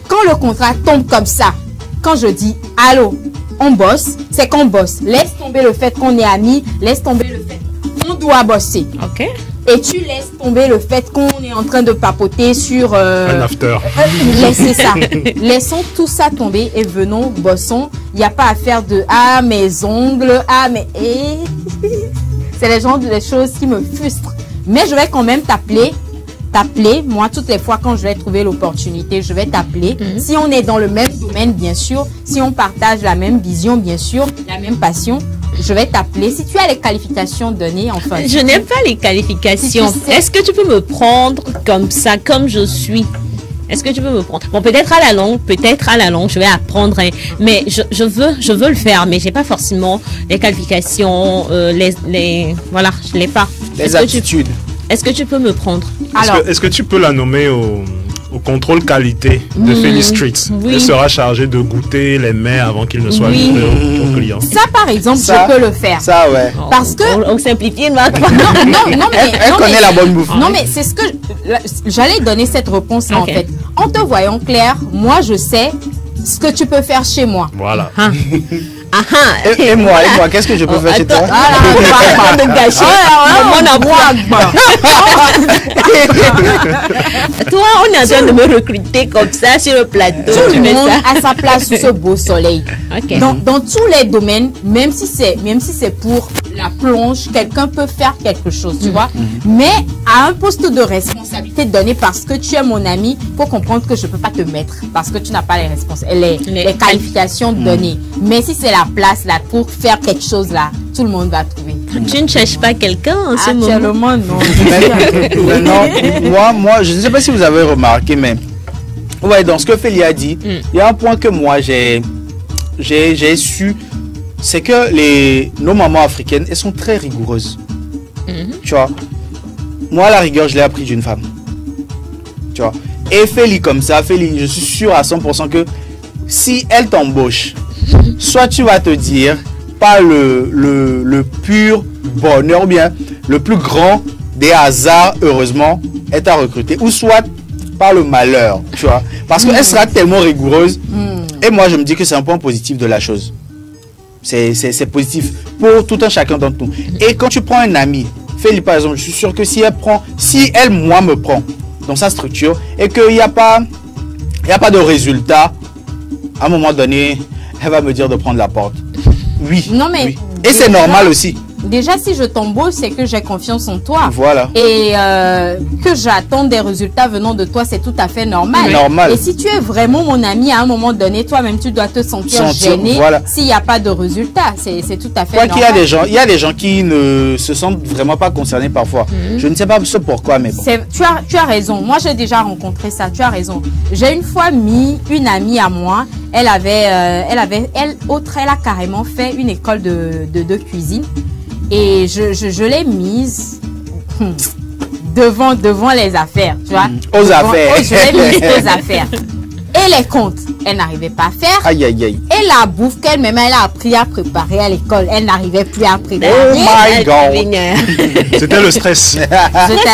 Quand le contrat tombe comme ça, quand je dis « Allô, on bosse », c'est qu'on bosse. Laisse tomber le fait qu'on est amis, laisse tomber le fait qu'on doit bosser. Ok. Et tu laisses tomber le fait qu'on est en train de papoter sur... Un after. Laissez ça. Laissons tout ça tomber et venons, bossons. Il n'y a pas à faire de « Ah, mes ongles, ah, mais... C'est les choses qui me frustrent. Mais je vais quand même t'appeler. Moi, toutes les fois quand je vais trouver l'opportunité, je vais t'appeler. Si on est dans le même domaine, bien sûr. Si on partage la même vision, bien sûr. La même passion, je vais t'appeler. Si tu as les qualifications données, enfin... Je n'ai pas les qualifications. Si tu sais. Est-ce que tu peux me prendre comme ça, comme je suis? Est-ce que tu peux me prendre? Bon, peut-être à la longue, je vais apprendre, hein, mais je veux le faire, mais j'ai pas forcément les qualifications, voilà, je l'ai pas. Les aptitudes. Est-ce que tu peux me prendre? Alors, Est-ce que tu peux la nommer au contrôle qualité de Philly Street? oui. Elle sera chargée de goûter les mets avant qu'ils ne soient Oui. livrés aux clients. ça, par exemple, Ça, je peux le faire. Ça, ouais. Parce que... On simplifie, ma Non, mais... Elle non, connaît mais- la bonne bouffe. Non, mais c'est ce que j'allais donner cette réponse-là, Ok. en fait. En te voyant clair, moi, je sais ce que tu peux faire chez moi. Voilà. Et moi, qu'est-ce que je peux faire chez toi? Ah, là, on va pas de gâcher mon emploi. Toi, on est en train de me recruter comme ça sur le plateau. Tout Tu le fais monde ça? a sa place sous ce beau soleil. Ok. Dans tous les domaines, même si c'est pour la plonge, quelqu'un peut faire quelque chose, tu vois. Mais à un poste de responsabilité donné parce que tu es mon ami, faut comprendre que je peux pas te mettre parce que tu n'as pas les qualifications données. Mais si c'est la place là pour faire quelque chose là, tout le monde va trouver. Tu ne cherches pas quelqu'un en ce moment? Actuellement, non. Maintenant, moi, je ne sais pas si vous avez remarqué, mais ouais, dans ce que Félie a dit, il y a un point que moi j'ai su, c'est que nos mamans africaines, elles sont très rigoureuses. Tu vois. Moi, à la rigueur, je l'ai appris d'une femme. Tu vois. Et fais-le comme ça, fais-le. Je suis sûr à 100% que si elle t'embauche, soit tu vas te dire, pas le pur bonheur, ou bien le plus grand des hasards, heureusement, est à recruter. Ou soit par le malheur, tu vois. Parce qu'elle sera tellement rigoureuse. Et moi, je me dis que c'est un point positif de la chose. C'est positif pour tout un chacun d'entre nous. Et quand tu prends un ami, fais-le par exemple, je suis sûr que si elle, moi, me prend dans sa structure et qu'il n'y a pas de résultat, à un moment donné, elle va me dire de prendre la porte. Oui. Non, mais oui. Et c'est normal aussi. Déjà, si je t'embauche, c'est que j'ai confiance en toi. Voilà. Et que j'attends des résultats venant de toi, c'est tout à fait normal. Normal. Et si tu es vraiment mon ami, à un moment donné, toi-même, tu dois te sentir gêné voilà. s'il n'y a pas de résultats. C'est tout à fait normal. Qu'il y a des gens qui ne se sentent vraiment pas concernés parfois. Je ne sais pas ce pourquoi, mais bon. Tu as raison. Moi, j'ai déjà rencontré ça. Tu as raison. J'ai une fois mis une amie à moi. Elle a carrément fait une école de cuisine. Et je l'ai mise devant les affaires, tu vois. Aux affaires. Je l'ai mise aux affaires. Et les comptes, elle n'arrivait pas à faire. Aïe, aïe, aïe. Et la bouffe qu'elle-même, elle a appris à préparer à l'école, elle n'arrivait plus à préparer. Oh my God. C'était le stress.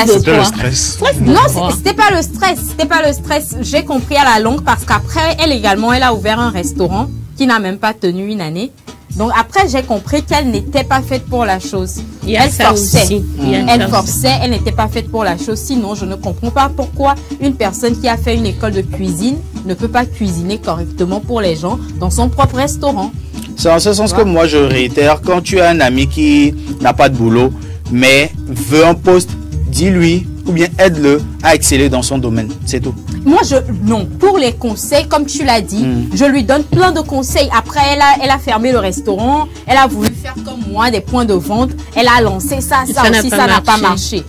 C'était le stress. Non, c'était pas le stress. C'était pas le stress. J'ai compris à la longue parce qu'après, elle également, elle a ouvert un restaurant qui n'a même pas tenu une année. Donc après, j'ai compris qu'elle n'était pas faite pour la chose. Elle forçait. Elle forçait, elle n'était pas faite pour la chose. Sinon, je ne comprends pas pourquoi une personne qui a fait une école de cuisine ne peut pas cuisiner correctement pour les gens dans son propre restaurant. C'est en ce sens que moi, je réitère, quand tu as un ami qui n'a pas de boulot, mais veut un poste, dis-lui ou bien aide-le à exceller dans son domaine. C'est tout. Moi, non. Pour les conseils, comme tu l'as dit, je lui donne plein de conseils. Après, elle a fermé le restaurant. Elle a voulu faire comme moi, des points de vente. Elle a lancé ça aussi, ça n'a pas marché.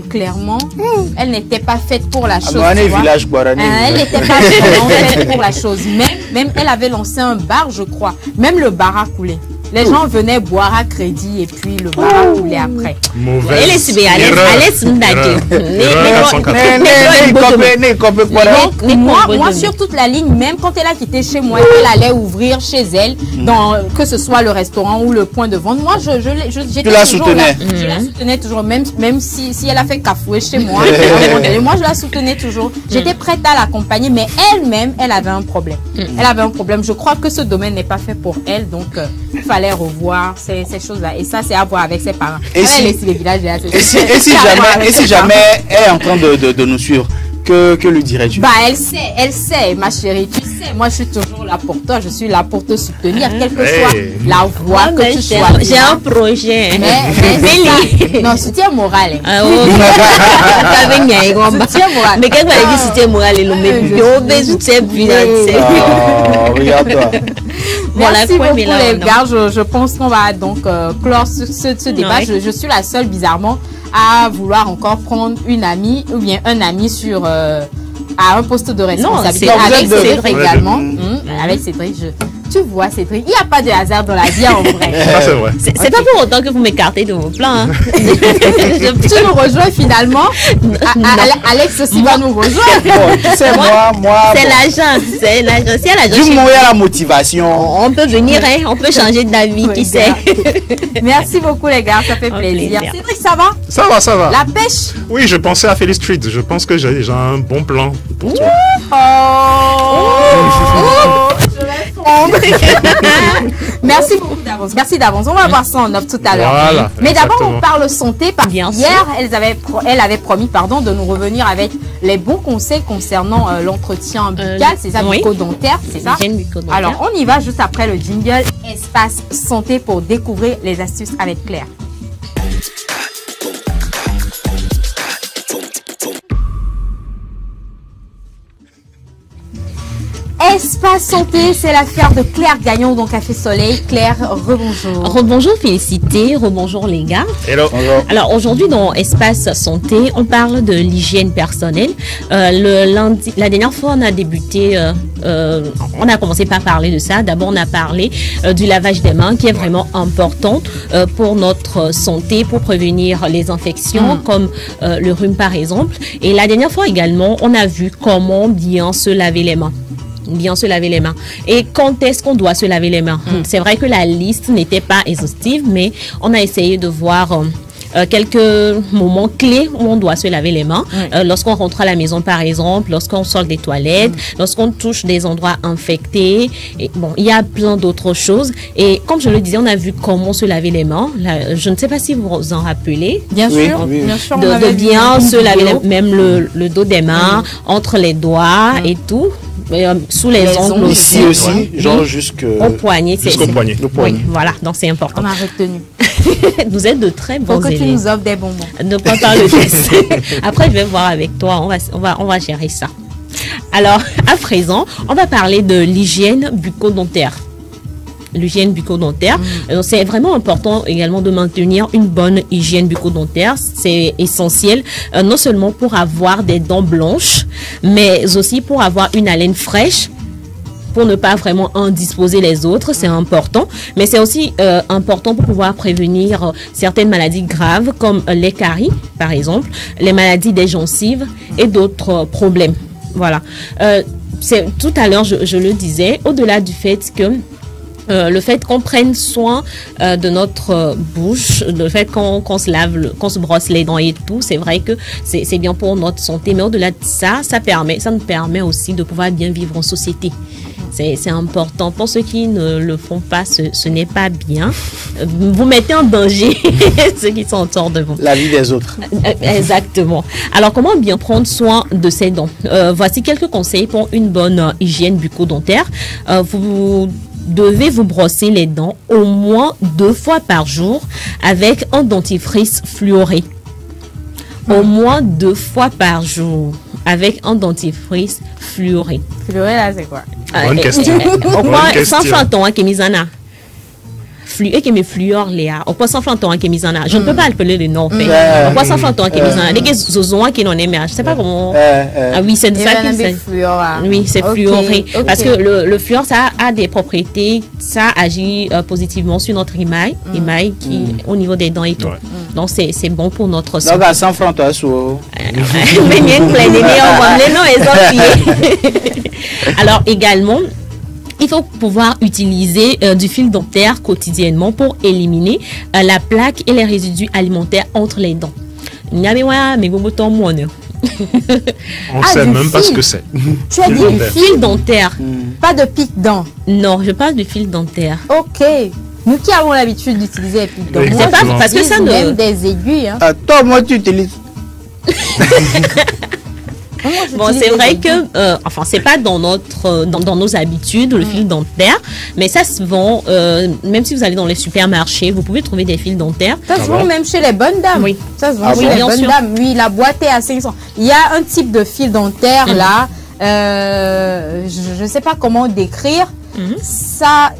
Clairement, elle n'était pas faite pour la chose. Elle n'était pas faite pour la chose. Même elle avait lancé un bar, je crois. Même le bar a coulé. Les gens venaient boire à crédit et puis le bar a coulé après. Moi, sur toute la ligne, même quand elle a quitté chez moi, elle allait ouvrir chez elle, que ce soit le restaurant ou le point de vente. Moi, j'étais toujours là. Je la soutenais toujours, même si elle a fait cafouer chez moi. Moi, je la soutenais toujours. J'étais prête à l'accompagner, mais elle-même, elle avait un problème. Elle avait un problème. Je crois que ce domaine n'est pas fait pour elle, donc il fallait revoir ces choses-là. Et ça, c'est à voir avec ses parents. Et si jamais elle est en train de nous suivre, que lui dirais-tu? Bah, elle sait, ma chérie. Tu sais, moi, je suis toujours là pour toi. Je suis là pour te soutenir, quelle que soit la voie que tu choisis. J'ai un projet. Mais non, soutien moral. Soutien moral. Mais quand elle dit soutien moral, soutien financier. Regarde-toi. Merci beaucoup les gars. Je pense qu'on va donc clore ce débat. Je suis la seule, bizarrement, à vouloir encore prendre une amie ou bien un ami sur à un poste de responsabilité. Avec Cédric également. Avec Cédric, tu vois Cédric, il n'y a pas de hasard dans la vie en vrai. C'est vrai. C'est pas pour autant que vous m'écartez de vos plans. Hein. Tu nous rejoins finalement. Alex aussi va nous rejoindre. Bon, tu sais, moi. C'est l'agent. C'est l'agent. Si l'agent. Du moment où il y a la motivation. On peut venir, hein. On peut changer d'avis, qui sait. Merci beaucoup les gars, ça fait plaisir. Cédric, ça va? Ça va. La pêche? Oui, je pensais à Félix Street. Je pense que j'ai déjà un bon plan pour toi. Merci beaucoup d'avance. Merci d'avance. On va voir ça en off tout à l'heure. Voilà, mais d'abord, on parle santé. Hier, elle avait promis de nous revenir avec les bons conseils concernant l'entretien buccal, c'est ça, bucco-dentaire, c'est ça? Alors, on y va juste après le jingle Espace Santé pour découvrir les astuces avec Claire. Espace Santé, c'est l'affaire de Claire Gagnon, donc Café Soleil. Claire, rebonjour. Rebonjour Félicité, rebonjour les gars. Hello. Bonjour. Alors aujourd'hui dans Espace Santé, on parle de l'hygiène personnelle. Le lundi, la dernière fois on a débuté, on a commencé par parler de ça. D'abord on a parlé du lavage des mains qui est vraiment important pour notre santé, pour prévenir les infections comme le rhume par exemple. Et la dernière fois également, on a vu comment bien se laver les mains. Bien se laver les mains. Et quand est-ce qu'on doit se laver les mains? C'est vrai que la liste n'était pas exhaustive, mais on a essayé de voir quelques moments clés où on doit se laver les mains. Lorsqu'on rentre à la maison, par exemple, lorsqu'on sort des toilettes, lorsqu'on touche des endroits infectés. Et bon, il y a plein d'autres choses. Et comme je le disais, on a vu comment se laver les mains. Là, je ne sais pas si vous vous en rappelez. Bien Oui, sûr, oui. bien sûr. on De avait vu bien une se laver vidéo. même le dos des mains, entre les doigts et tout. Sous les ongles ongles Ici aussi. aussi, genre jusque... Au poignet. Jusqu'au poignet. Le poignet. Oui, voilà, donc c'est important. On a retenu. Vous êtes de très Faut bons que tu élèves. nous offres des bonbons. Ne prends pas le test. Après, je vais voir avec toi. On va gérer ça. Alors, à présent, on va parler de l'hygiène bucco-dentaire. L'hygiène bucco-dentaire. C'est vraiment important également de maintenir une bonne hygiène bucco-dentaire. C'est essentiel, non seulement pour avoir des dents blanches, mais aussi pour avoir une haleine fraîche, pour ne pas vraiment indisposer les autres, c'est important. Mais c'est aussi important pour pouvoir prévenir certaines maladies graves comme les caries, par exemple, les maladies des gencives et d'autres problèmes. Voilà. Tout à l'heure, je le disais, au-delà du fait que le fait qu'on prenne soin de notre bouche, le fait qu'on se lave, qu'on se brosse les dents et tout, c'est vrai que c'est bien pour notre santé. Mais au-delà de ça, ça nous permet aussi de pouvoir bien vivre en société. C'est important. Pour ceux qui ne le font pas, ce n'est pas bien. Vous mettez en danger ceux qui sont autour de vous. La vie des autres. Exactement. Alors, comment bien prendre soin de ses dents? Voici quelques conseils pour une bonne hygiène bucco-dentaire. Vous devez vous brosser les dents au moins 2 fois par jour avec un dentifrice fluoré. Au moins 2 fois par jour avec un dentifrice fluoré. Fluoré, là, c'est quoi? Bonne question. Au Bonne moins, question. sans flanton, qui est mis en a. Et qui me fluor Léa. Au point sans flanton, qui est mis en a. Je ne peux pas appeler le nom. Au point sans flanton, qui est mis en a. Dès que zozon, qui n'en est, mais je ne sais pas comment. Ah oui, c'est de ça qu'il s'agit. Oui, c'est fluoré. Parce que le fluor, ça a des propriétés, ça agit positivement sur notre émail qui au niveau des dents et tout. Ouais. Donc, c'est bon pour notre Donc, santé. à 100 francs, toi, sous... Mais bien que les nénés, on va les noms et alors, également, il faut pouvoir utiliser du fil dentaire quotidiennement pour éliminer la plaque et les résidus alimentaires entre les dents. On ne Ah, sait du même pas ce fil. que c'est. Tu as dit Fil du dentaire. fil, Fil dentaire. pas de pic-dents. Non, je parle du fil dentaire. Ok. Nous qui avons l'habitude d'utiliser les pic-dents. Oui, Moi, c'est pas Exactement. parce que ça j'utilise même ne. des aiguilles. Hein. Toi, moi, tu utilises... Moi, Bon, j'utilise c'est des vrai aiguilles. que, enfin, c'est pas dans dans nos habitudes le fil dentaire, mais ça se vend. Même si vous allez dans les supermarchés, vous pouvez trouver des fils dentaires. Ça se vend bon même chez les bonnes dames. Oui. Ça se vend Ah chez bon? les Bien bonnes sûr. dames. Oui, la boîte est à 500. Il y a un type de fil dentaire là. Je ne sais pas comment décrire. Ça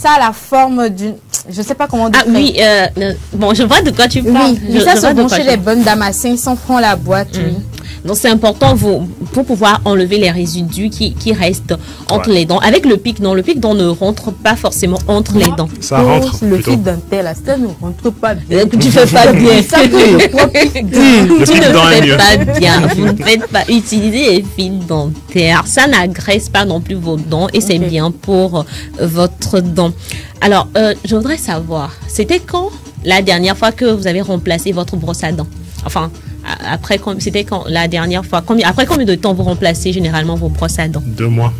a la forme d'une. Je ne sais pas comment Ah décrire. oui, bon, je vois de quoi tu parles. Oui, mais ça Je se vois de vend quoi chez tu les bonnes dames à 500 francs la boîte. Oui. Donc c'est important pour pouvoir enlever les résidus qui restent entre Ouais. les dents. Avec le pic, non, le pic dent ne rentre pas forcément entre les dents. Ça rentre Le plutôt. fil dentaire là, ça ne rentre pas bien. Tu fais pas bien. Ça que le gros pic-dent. Le Tu pic ne dent est faites mieux. pas bien. Vous ne faites pas utiliser les fils dentaires. Ça n'agresse pas non plus vos dents et c'est Ok. bien pour votre dent. Alors, je voudrais savoir, c'était quand la dernière fois que vous avez remplacé votre brosse à dents? Enfin, c'était quand la dernière fois? Après combien de temps vous remplacez généralement vos brosses à dents? 2 mois.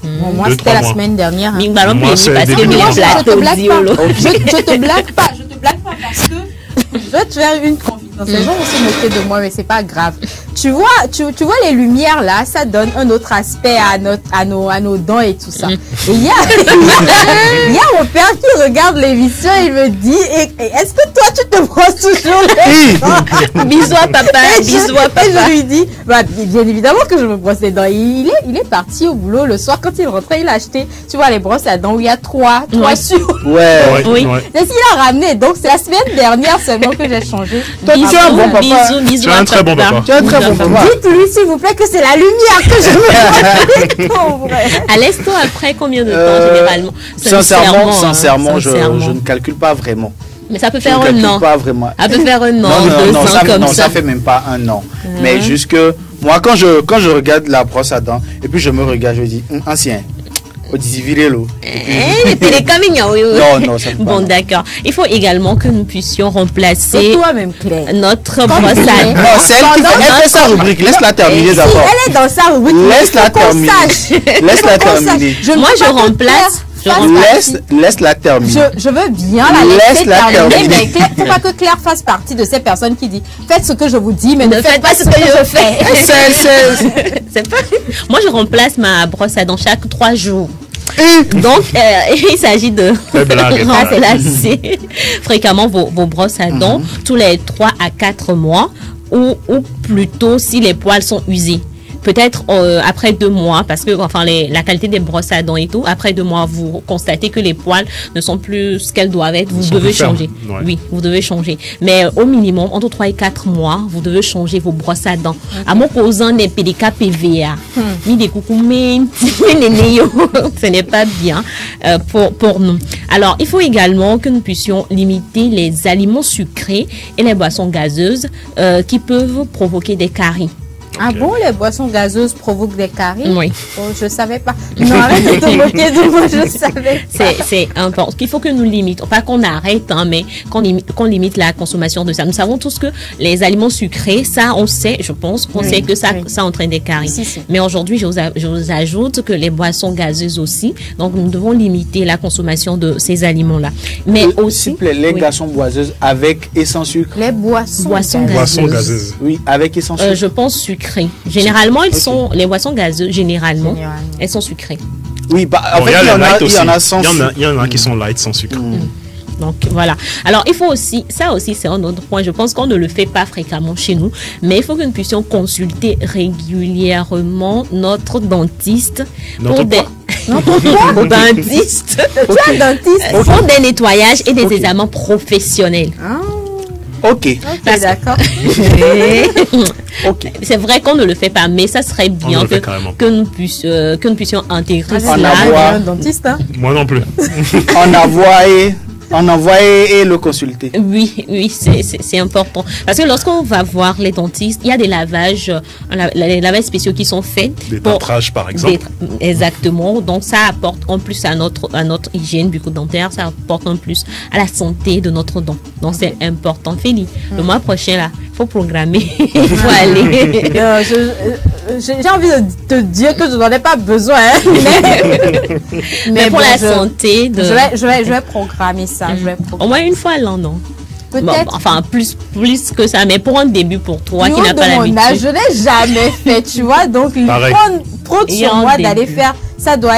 Bon, moi, 2, c'était 3 la mois. semaine dernière. hein. Ming ballon Moi, péni c'est parce que début mes novembre. Je te plateaux blague ziolo. pas. Je te blague pas. Je te blague pas parce que je vais te faire une confidence. Non, ces gens vont se moquer de moi, mais c'est pas grave. Tu vois les lumières là, ça donne un autre aspect à nos dents et tout ça. Et il y a mon père qui regarde l'émission et il me dit, est-ce que toi tu te brosses toujours les dents? Bisous à papa, bisous à papa. Et je lui dis, bah, bien évidemment que je me brosse les dents. Il est parti au boulot le soir quand il rentrait, il a acheté, tu vois, les brosses à dents où il y a trois sur. Ouais. Oui. C'est ce qu'il a ramené. Donc c'est la semaine dernière seulement que j'ai changé. Bisous, tu es un bon papa. bisous Tu es un très bon papa. Tu es un très bon papa. Dites-lui s'il vous plaît que c'est la lumière que je me vois. À l'esto, après combien de temps généralement? Sincèrement, je ne calcule pas vraiment. Mais ça peut Je faire ne un calcule an. pas vraiment. Ça peut faire un an, Non, 2 ans comme ça ça. fait même pas un an. Mais juste que moi, quand je regarde la brosse à dents et puis je me regarde, je dis ancien. Virelo. Non, ça me Bon, pas. d'accord. Il faut également que nous puissions remplacer C'est toi-même, Claire. notre brosse à Claire. dents. Non, c'est elle qui elle fait sa rubrique. Laisse-la terminer Si, d'abord. elle est dans sa rubrique. Laisse-la terminer. Laisse-la terminer. Moi, je remplace. Laisse-la terminer. Je veux bien la laisser Laisse-la terminer, terminer. mais Claire, faut pas que Claire fasse partie de ces personnes qui disent faites ce que je vous dis, mais ne faites pas ce que je fais. C'est pas... Moi, je remplace ma brosse à dents chaque 3 jours. Donc, il s'agit de remplacer fréquemment vos brosses à dents tous les 3 à 4 mois ou plutôt si les poils sont usés. Peut-être après 2 mois, parce que enfin la qualité des brosses à dents et tout, après 2 mois, vous constatez que les poils ne sont plus ce qu'elles doivent être, vous devez changer. Ouais. Oui, vous devez changer. Mais au minimum, entre 3 et 4 mois, vous devez changer vos brosses à dents. À mon causant des PDK PVA, ni des coucoumés, ce n'est pas bien pour nous. Alors, il faut également que nous puissions limiter les aliments sucrés et les boissons gazeuses qui peuvent provoquer des caries. Ah bon, les boissons gazeuses provoquent des caries? Oui. Oh, je savais pas. Non, arrête de te moquer de moi, je savais pas. C'est important. Il faut que nous limitons, pas qu'on arrête, hein, mais qu'on limite la consommation de ça. Nous savons tous que les aliments sucrés, ça, on sait, je pense qu'on sait que ça entraîne des caries. Si. Mais aujourd'hui, je vous ajoute que les boissons gazeuses aussi. Donc, nous devons limiter la consommation de ces aliments-là. Mais aussi. S'il vous plaît, les glaçons boiseuses avec et sans sucre. Les boissons Boissons Boisson gazeuses. gazeuse. Oui, avec et sans sucre. Je pense sucrées. Généralement, les boissons gazeuses, généralement, elles sont sucrées. Oui, bah, en Bon, fait, il y en a sans sucre. Il y en a qui sont light sans sucre. Donc voilà. Alors il faut aussi, ça aussi c'est un autre point. Je pense qu'on ne le fait pas fréquemment chez nous, mais il faut que nous puissions consulter régulièrement notre dentiste Notre pour quoi? dentiste Tu es dentiste? pour des nettoyages et des examens professionnels. Ok. Parce- D'accord. Ok. C'est vrai qu'on ne le fait pas, mais ça serait bien le fait carrément. que nous puissions intégrer En cela. avoir. Un dentiste, hein? Moi non plus. En envoyer et le consulter. Oui, c'est important. Parce que lorsqu'on va voir les dentistes, il y a des lavages, les lavages spéciaux qui sont faits. Des tartrages, par exemple. Exactement. Donc, ça apporte en plus à notre hygiène bucco-dentaire, ça apporte en plus à la santé de notre dent. Donc, c'est important. Félix, le mois prochain, là, il faut programmer. Il faut aller. J'ai envie de te dire que je n'en ai pas besoin, hein, Mais pour bon, la santé de... Je vais programmer ça. Je vais Au moins une fois l'an, non? Bon, peut-être. enfin, plus que ça, mais pour un début pour toi qui Du n'a haut pas de mon âge, l'habitude. je n'ai jamais fait, tu vois. Donc, Pareil. prendre Et sur en moi début. d'aller faire, ça doit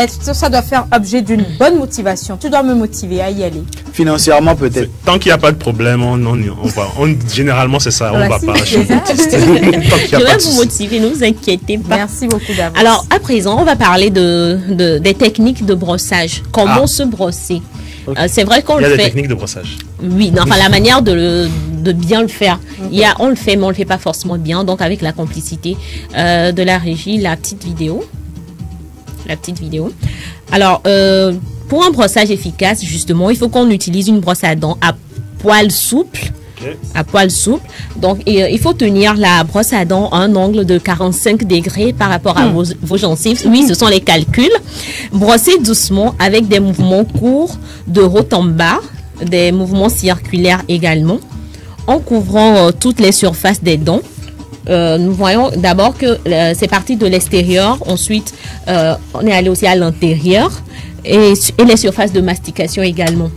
faire objet d'une bonne motivation. Tu dois me motiver à y aller. Financièrement, peut-être. Tant qu'il n'y a pas de problème, on va. Généralement, c'est ça. On Voilà, va si, pas c'est chez le ça. dentiste. Tant qu'il n'y Je a pas vais de vous souci. motiver, ne vous inquiétez pas. Merci beaucoup d'avance. Alors, à présent, on va parler des techniques de brossage. Comment se brosser. C'est vrai qu'on Il y a le des fait. techniques de brossage. Oui, non, enfin, la manière de bien le faire. On le fait, mais on le fait pas forcément bien. Donc, avec la complicité de la régie, la petite vidéo. Alors, pour un brossage efficace, justement, il faut qu'on utilise une brosse à dents à poil souple. À poil souple. Donc, il faut tenir la brosse à dents à un angle de 45 degrés par rapport à vos gencives. Oui, ce sont les calculs. Brossez doucement avec des mouvements courts de haut en bas, des mouvements circulaires également, en couvrant toutes les surfaces des dents. Nous voyons d'abord que c'est parti de l'extérieur. Ensuite, on est allé aussi à l'intérieur et les surfaces de mastication également.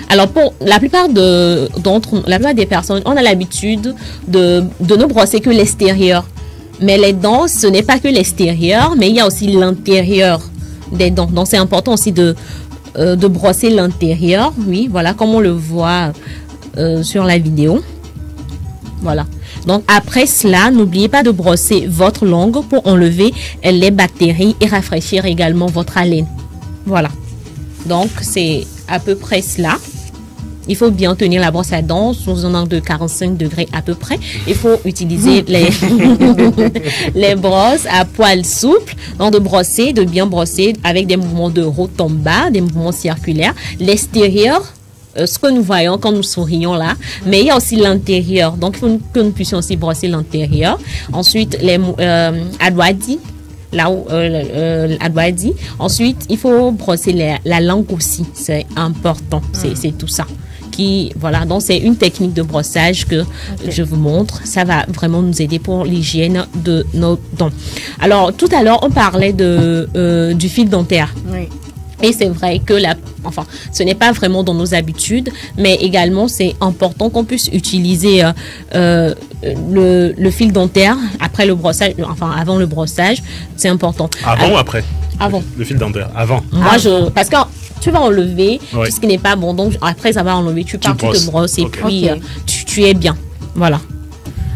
Alors pour la plupart des personnes, on a l'habitude de ne brosser que l'extérieur. Mais les dents, ce n'est pas que l'extérieur, mais il y a aussi l'intérieur des dents. Donc c'est important aussi de brosser l'intérieur. Oui, voilà, comme on le voit sur la vidéo. Voilà. Donc après cela, n'oubliez pas de brosser votre langue pour enlever les bactéries et rafraîchir également votre haleine. Voilà. Donc c'est à peu près cela. Il faut bien tenir la brosse à dents sous un angle de 45 degrés à peu près. Il faut utiliser les brosses à poils souples. Donc de bien brosser avec des mouvements de haut en bas, des mouvements circulaires. L'extérieur, ce que nous voyons quand nous sourions là, mais il y a aussi l'intérieur. Donc il faut que nous puissions aussi brosser l'intérieur. Ensuite, les adouadis. Là où adouadi. Ensuite, il faut brosser la langue aussi. C'est important. C'est tout ça. Voilà, donc c'est une technique de brossage que je vous montre. Ça va vraiment nous aider pour l'hygiène de nos dents. Alors, tout à l'heure, on parlait du fil dentaire. Oui. Et c'est vrai que ce n'est pas vraiment dans nos habitudes, mais également c'est important qu'on puisse utiliser le fil dentaire après le brossage, avant le brossage, c'est important. Avant ou après? Avant. Le fil dentaire, avant. Moi, parce que tu vas enlever Oui. tout ce qui n'est pas bon, donc après ça va enlever, tu pars, tu te brosses et puis tu es bien. Voilà.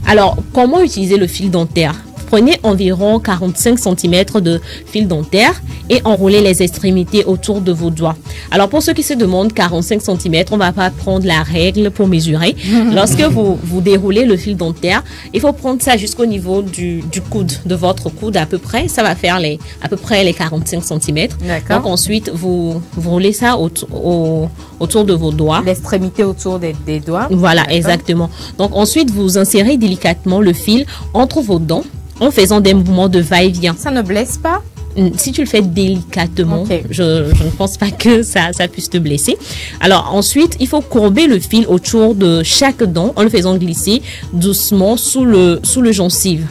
Alors, comment utiliser le fil dentaire? Prenez environ 45 cm de fil dentaire et enroulez les extrémités autour de vos doigts. Alors, pour ceux qui se demandent 45 cm, on ne va pas prendre la règle pour mesurer. Lorsque vous déroulez le fil dentaire, il faut prendre ça jusqu'au niveau du coude, de votre coude à peu près. Ça va faire à peu près les 45 cm. Donc, ensuite, vous roulez ça autour de vos doigts. L'extrémité autour des doigts. Voilà, exactement. Donc, ensuite, vous insérez délicatement le fil entre vos dents en faisant des mouvements de va-et-vient. Ça ne blesse pas? Si tu le fais délicatement, je ne pense pas que ça puisse te blesser. Alors ensuite, il faut courber le fil autour de chaque dent en le faisant glisser doucement sous le gencive.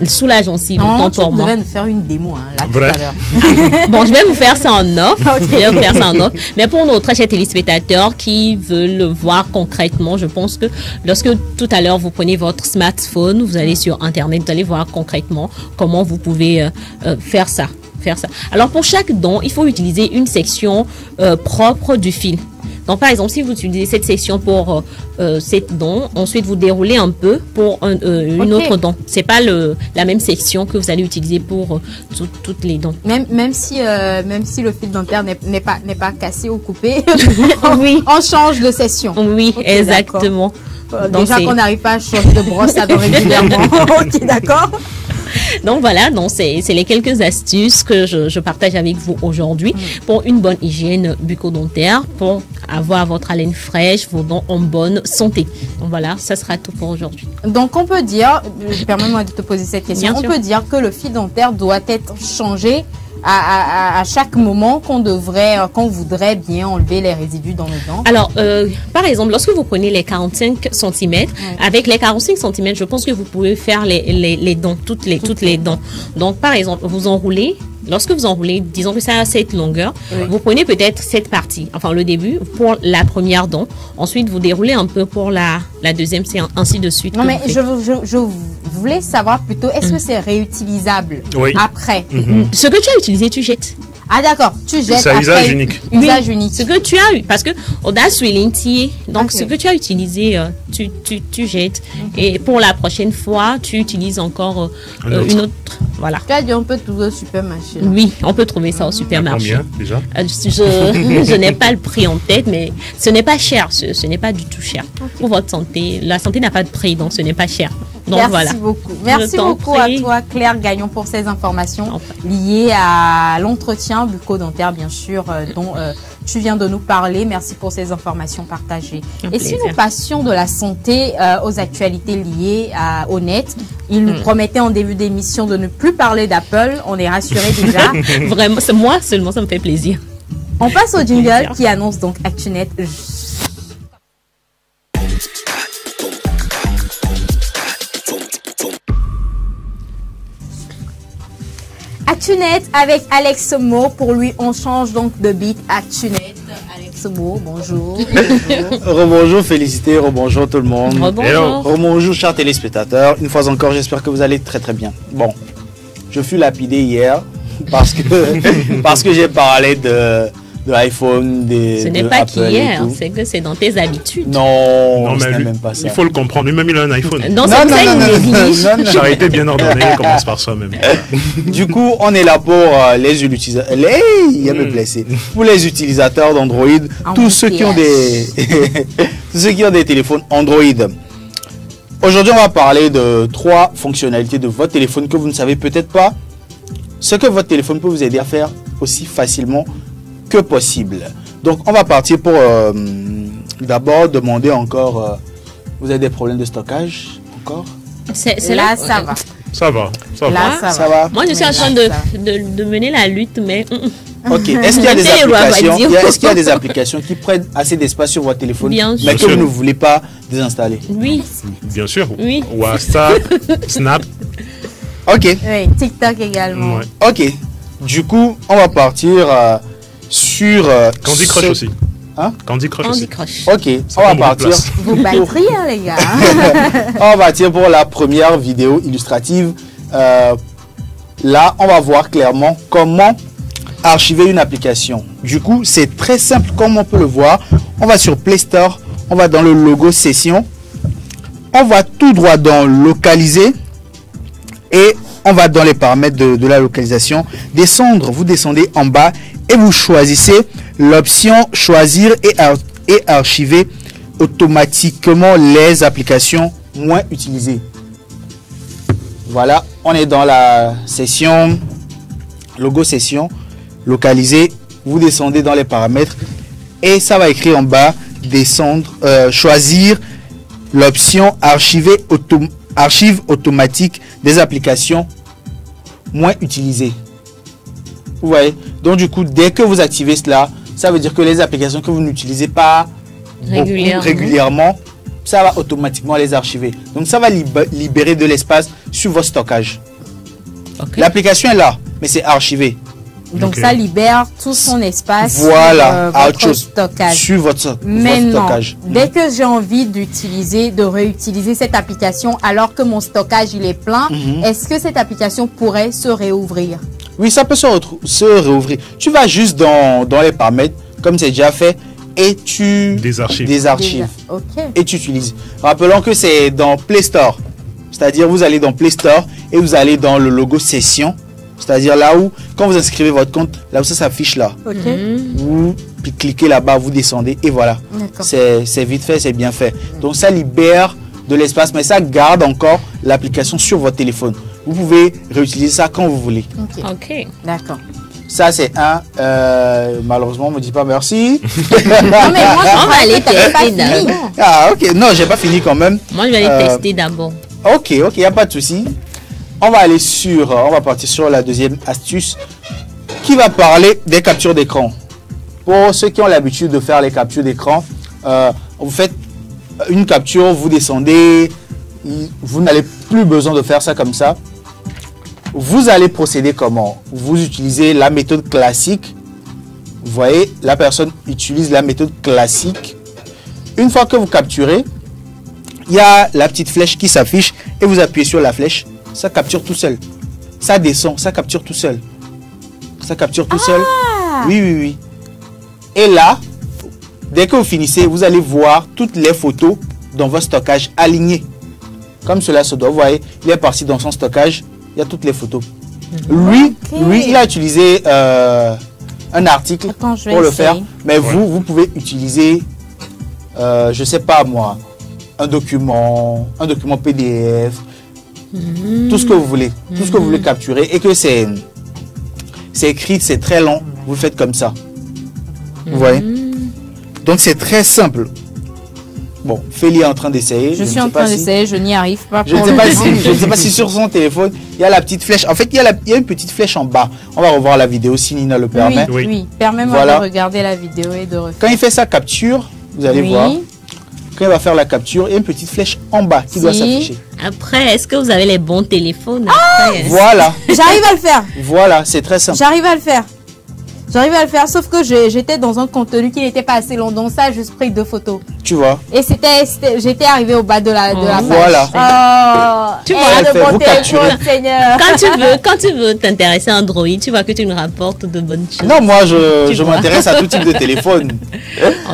Sous la gencive, non, tu devais nous faire une démo là, tout à l'heure. Bon, je vais vous faire ça en off. Je vais vous faire ça en off. Mais pour nos très chers téléspectateurs qui veulent le voir concrètement, je pense que lorsque tout à l'heure vous prenez votre smartphone, vous allez sur Internet, vous allez voir concrètement comment vous pouvez faire ça. Alors pour chaque dent, il faut utiliser une section propre du fil. Donc, par exemple, si vous utilisez cette section pour cette dent, ensuite vous déroulez un peu pour une autre dent. C'est pas la même section que vous allez utiliser pour toutes les dents. Même si le fil dentaire n'est pas cassé ou coupé, oui. On change de section. Oui, okay, exactement. Déjà qu'on n'arrive pas à changer de brosse à dents régulièrement. Ok, d'accord. Donc voilà, c'est les quelques astuces que je partage avec vous aujourd'hui pour une bonne hygiène bucco-dentaire, pour avoir votre haleine fraîche, vos dents en bonne santé. Donc voilà, ça sera tout pour aujourd'hui. Donc on peut dire, permets-moi de te poser cette question, Bien sûr. On peut dire que le fil dentaire doit être changé à chaque moment qu'on voudrait bien enlever les résidus dans les dents. Alors, par exemple, lorsque vous prenez les 45 cm, avec les 45 cm, je pense que vous pouvez faire les dents, toutes les dents. Donc, par exemple, vous enroulez. Lorsque vous enroulez, disons que ça a cette longueur, vous prenez peut-être cette partie, enfin le début, pour la première dent. Ensuite, vous déroulez un peu pour la deuxième, c'est ainsi de suite. Non, mais je voulais savoir plutôt, est-ce que c'est réutilisable après? Ce que tu as utilisé, tu jettes. Ah d'accord, tu jettes c'est après. usage unique. Usage unique. Ce que tu as eu, parce que on a suilintier, donc ce que tu as utilisé, tu jettes. Et pour la prochaine fois, tu utilises encore une autre. Voilà. Tu as dit on peut trouver au supermarché. Oui, on peut trouver ça au supermarché. Combien déjà? Je n'ai pas le prix en tête, mais ce n'est pas cher. Ce n'est pas du tout cher. Pour votre santé, la santé n'a pas de prix, donc ce n'est pas cher. Donc, merci beaucoup. Merci beaucoup à toi, Claire Gagnon, pour ces informations liées à l'entretien bucco-dentaire, bien sûr, dont tu viens de nous parler. Merci pour ces informations partagées. Et si nous passions de la santé aux actualités liées au net, il nous promettait en début d'émission de ne plus parler d'Apple. On est rassurés déjà. Vraiment, c'est moi seulement, ça me fait plaisir. On passe au jingle qui annonce donc ActuNet. ActuNet avec Alex Mo. Pour lui, on change donc de beat. ActuNet, Alex ce mot. Bonjour. Rebonjour, félicité, rebonjour tout le monde. Rebonjour. Rebonjour, chers téléspectateurs. Une fois encore, j'espère que vous allez très très bien. Bon, je fus lapidé hier parce que j'ai parlé de l'iPhone, Ce n'est pas qu'hier, c'est que c'est dans tes habitudes. Non, mais ce n'est lui, même pas ça. il faut le comprendre. Lui-même, il a un iPhone. Dans cette scène, il néglige. Charité bien ordonnée commence par soi-même. Du coup, on est là pour les utilisateurs. Il y a me blessé. Pour les utilisateurs d'Android, tous ceux qui ont des téléphones Android. Aujourd'hui, on va parler de 3 fonctionnalités de votre téléphone que vous ne savez peut-être pas. Ce que votre téléphone peut vous aider à faire aussi facilement que possible. Donc, on va partir pour d'abord demander encore. Vous avez des problèmes de stockage encore? C'est Là, ça va. Ça va. Là, ça Ça va. va? Moi, je suis en train de mener la lutte, mais Ok. Est-ce qu'il y a des Mettez les lois, applications? on va dire. Est-ce qu'il y a des applications qui prennent assez d'espace sur votre téléphone, Bien mais sûr. que vous ne voulez pas désinstaller? oui. Bien sûr. Oui. WhatsApp, Snap. Ok. Oui, TikTok également. Ouais. Ok. Du coup, on va partir sur Candy Crush ce- aussi. Hein? Candy Crush On aussi. décroche. Ok. Ça On va prend beaucoup de partir. place. Vos batteries, hein, les gars. On va partir pour la première vidéo illustrative. Là, on va voir clairement comment archiver une application. Du coup, c'est très simple comme on peut le voir. On va sur Play Store, on va dans le logo session, on va tout droit dans localiser et on va dans les paramètres de la localisation. Vous descendez en bas et vous choisissez l'option choisir et archiver automatiquement les applications moins utilisées. Voilà, on est dans la session logo session localiser. Vous descendez dans les paramètres et ça va écrire en bas descendre, choisir l'option archive automatique des applications moins utilisées. Vous voyez, donc du coup, dès que vous activez cela, ça veut dire que les applications que vous n'utilisez pas beaucoup régulièrement, ça va automatiquement les archiver. Donc ça va libérer de l'espace sur votre stockage. Ok. L'application est là, mais c'est archivé. Donc, Ok. ça libère tout son espace Voilà, sur à autre votre chose. stockage. Sur votre Maintenant, stockage. dès que j'ai envie de réutiliser cette application alors que mon stockage il est plein, est-ce que cette application pourrait se réouvrir? Oui, ça peut se réouvrir. Tu vas juste dans les paramètres, comme c'est déjà fait, et tu Désarchives. désarchives. Ok. Et tu utilises. Rappelons que c'est dans Play Store. C'est-à-dire, vous allez dans Play Store et vous allez dans le logo session. C'est-à-dire là où, quand vous inscrivez votre compte, là où ça s'affiche là. Ok. Vous cliquez là-bas, vous descendez et voilà. D'accord. C'est vite fait, c'est bien fait. Donc ça libère de l'espace, mais ça garde encore l'application sur votre téléphone. Vous pouvez réutiliser ça quand vous voulez. Ok. Ok. D'accord. Ça, c'est un. Malheureusement, on me dit pas merci. Non, mais moi, je On va croyais aller que t'avais pas tester fini. d'abord. Ah, ok. Non, j'ai pas fini quand même. Moi, je vais aller tester d'abord. Ok, il n'y a pas de souci. On va partir sur la deuxième astuce qui va parler des captures d'écran. Pour ceux qui ont l'habitude de faire les captures d'écran, vous faites une capture, vous descendez, vous n'avez plus besoin de faire ça comme ça. Vous allez procéder comment? Vous utilisez la méthode classique. Vous voyez, la personne utilise la méthode classique. Une fois que vous capturez, il y a la petite flèche qui s'affiche et vous appuyez sur la flèche. Ça capture tout seul. Ça descend, ça capture tout seul. Ça capture tout seul. Oui, oui, oui. Et là, dès que vous finissez, vous allez voir toutes les photos dans votre stockage alignées. Comme cela se doit. Vous voyez, il est parti dans son stockage. Il y a toutes les photos. Lui, il a utilisé un article Attends, je vais pour le essayer. faire. Mais vous pouvez utiliser, je sais pas moi, un document PDF, tout ce que vous voulez, tout ce que vous voulez capturer et que c'est écrit, c'est très long, vous le faites comme ça. Vous voyez? Donc c'est très simple. Bon, Félie est en train d'essayer. Je ne suis sais en pas train si- d'essayer, je n'y arrive pas. Je ne pour sais le pas moment. si, je ne sais pas si sur son téléphone, il y a la petite flèche. En fait, il y a une petite flèche en bas. On va revoir la vidéo si Nina le permet. Oui, Oui. oui. Permets-moi Voilà. de regarder la vidéo et de refaire. Quand il fait sa capture, vous allez Oui. voir. Quand il va faire la capture, il y a une petite flèche en bas qui doit Si. s'afficher. Après, est-ce que vous avez les bons téléphones après? Voilà, J'arrive à le faire. voilà, c'est très simple. J'arrive à le faire. J'arrive à le faire, sauf que j'étais dans un contenu qui n'était pas assez long. Donc ça, j'ai juste pris 2 photos. Tu vois. Et j'étais arrivée au bas de la page. Voilà. Oh, Tu et vois, de fait, mon vous téléphone, capturez. Seigneur. Quand tu veux t'intéresser à Android, tu vois que tu nous rapportes de bonnes choses. Non, moi, je Tu vois. m'intéresse à tout type de téléphone.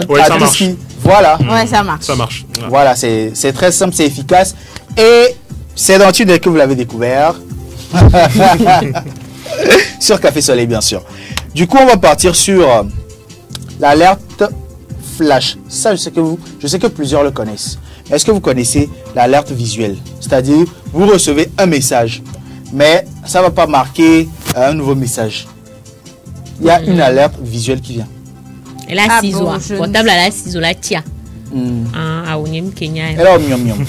Ouais, À ça tout marche. ce Voilà. Ouais, ça marche. Ça marche. Ouais. Voilà, c'est très simple, c'est efficace. Et c'est dans Tune que vous l'avez découvert. Sur Café Soleil, bien sûr. Du coup, on va partir sur l'alerte flash. Ça, je sais que plusieurs le connaissent. Est-ce que vous connaissez l'alerte visuelle? C'est-à-dire, vous recevez un message, mais ça ne va pas marquer un nouveau message. Il y a une alerte visuelle qui vient. Et la Ah ciseau, bon, je portable à la ciseau, la tia. Hmm. Ah, on est Kenya. Et là, miam miam.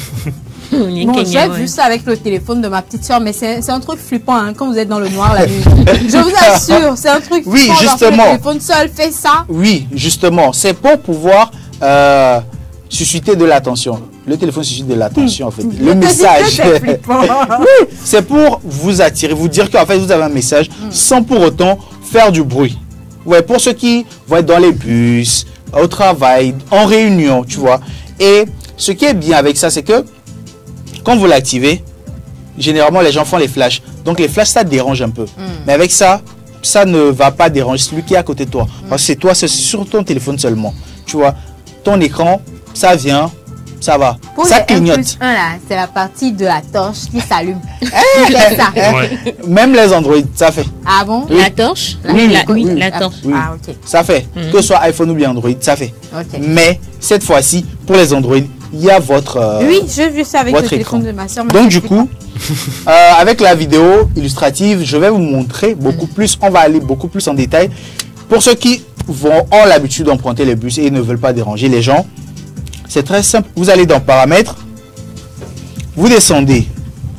Bon, j'ai vu ça avec le téléphone de ma petite soeur, mais c'est un truc flippant hein, quand vous êtes dans le noir la nuit. Je vous assure, c'est un truc Oui, flippant. justement. Le téléphone seul fait ça. Oui, justement, c'est pour pouvoir susciter de l'attention. Le téléphone suscite de l'attention, en fait. Le Je te dis que message, c'est flippant. c'est pour vous attirer, vous dire qu'en fait, vous avez un message sans pour autant faire du bruit. Ouais, pour ceux qui vont être dans les bus, au travail, en réunion, tu vois. Et ce qui est bien avec ça, c'est que quand vous l'activez, généralement, les gens font les flashs. Donc, les flashs, ça dérange un peu. Mais avec ça, ça ne va pas déranger celui qui est à côté de toi. Parce que c'est toi, c'est sur ton téléphone seulement. Tu vois, ton écran, ça vient, ça va. Pour Ça les 1 clignote. plus 1 là, c'est la partie de la torche qui s'allume. Eh, C'est ça. Ouais. Même les Android, ça fait. Ah bon? La torche? Oui, Oui, oui. la torche. Oui. Ah ok. Ça fait. Que ce soit iPhone ou bien Android, ça fait. Ok. Mais cette fois-ci, pour les Android, il y a votre... Oui, j'ai vu ça avec votre le téléphone écran. de ma soeur. Donc du coup, avec la vidéo illustrative, je vais vous montrer beaucoup plus, on va aller beaucoup plus en détail. Pour ceux qui ont l'habitude d'emprunter les bus et ne veulent pas déranger les gens, c'est très simple. Vous allez dans Paramètres, vous descendez.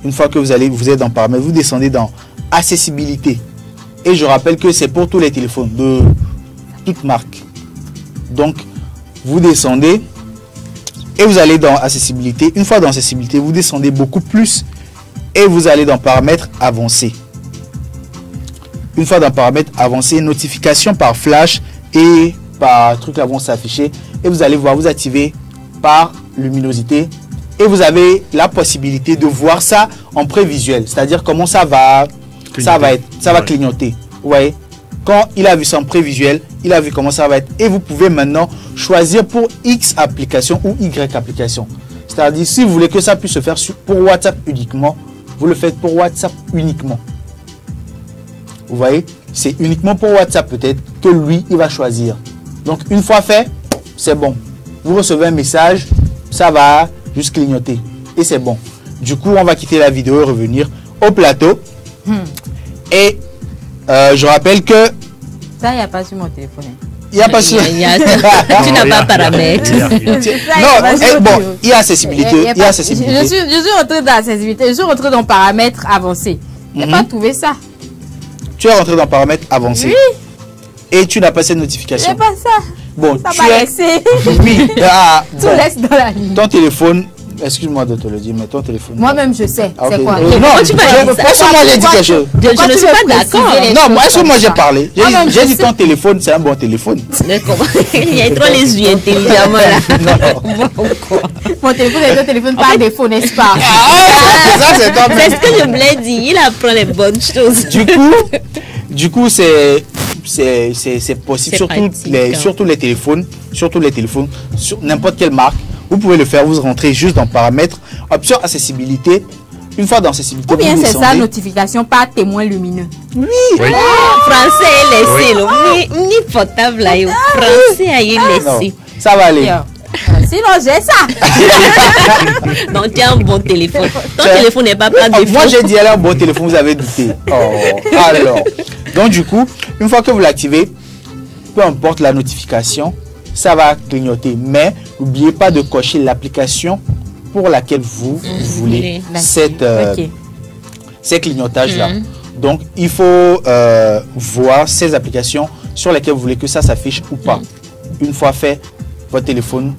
Une fois que vous êtes dans Paramètres, vous descendez dans Accessibilité. Et je rappelle que c'est pour tous les téléphones de toute marque. Donc, vous descendez et vous allez dans Accessibilité. Une fois dans Accessibilité, vous descendez beaucoup plus et vous allez dans Paramètres avancés. Une fois dans Paramètres avancés, notification par flash et par truc là vont s'afficher et vous allez voir, vous activez par luminosité et vous avez la possibilité de voir ça en prévisuel, c'est-à-dire comment ça va clignoter. Vous voyez, quand il a vu ça en prévisuel, il a vu comment ça va être et vous pouvez maintenant choisir pour X application ou Y application. C'est-à-dire si vous voulez que ça puisse se faire pour WhatsApp uniquement, vous le faites pour WhatsApp uniquement. Vous voyez, c'est uniquement pour WhatsApp peut-être que lui, il va choisir. Donc, une fois fait, c'est bon. Vous recevez un message, ça va juste clignoter. Et c'est bon. Du coup, on va quitter la vidéo et revenir au plateau. Et je rappelle que... Ça, il n'y a pas sur mon téléphone. Il n'y a pas sur... Tu n'as pas paramètres. Il y a accessibilité. Il y a accessibilité. Je suis rentré dans accessibilité. Je suis rentré dans paramètres avancés. Je n'ai pas trouvé ça. Tu es rentré dans paramètres avancés. Oui. Et tu n'as pas cette Je notification. n'ai pas ça. Bon, Ça tu m'a es... laissé. Oui. Tout laisse dans la ligne. Ton téléphone... Excuse-moi de te le dire, mais ton téléphone... Moi-même, je sais. Ah, C'est ok. quoi? Non, tu vas dire ça? est-ce que moi j'ai dit quelque chose? Je ne suis pas d'accord. Non, moi, est-ce que moi j'ai parlé? Moi-même, J'ai je dit sais. ton téléphone, c'est un bon téléphone. D'accord. Il y a trop les yeux intelligemment là. Non. Mon téléphone est un téléphone par défaut, n'est-ce pas? Ça, c'est top. C'est ce que je me l'ai dit. Il apprend les bonnes choses. Du coup, c'est possible C'est sur tous les téléphones, sur n'importe quelle marque. Vous pouvez le faire, vous rentrez juste dans paramètres, option accessibilité. Une fois dans accessibilité, Ou bien vous c'est ça, descendez. notification par témoin lumineux. Oui. Français laissé là. Ni portable là. Français a eu Non, laissé. ça va aller. Sinon, j'ai ça. Donc tu as un bon téléphone. Ton Tiens. téléphone n'est pas par défaut. Moi j'ai dit elle a un bon téléphone, vous avez douté. Oh, alors. Donc du coup, une fois que vous l'activez, peu importe la notification, ça va clignoter. Mais n'oubliez pas de cocher l'application pour laquelle vous voulez Ok. ces clignotages-là. Donc il faut voir ces applications sur lesquelles vous voulez que ça s'affiche ou pas. Une fois fait, votre téléphone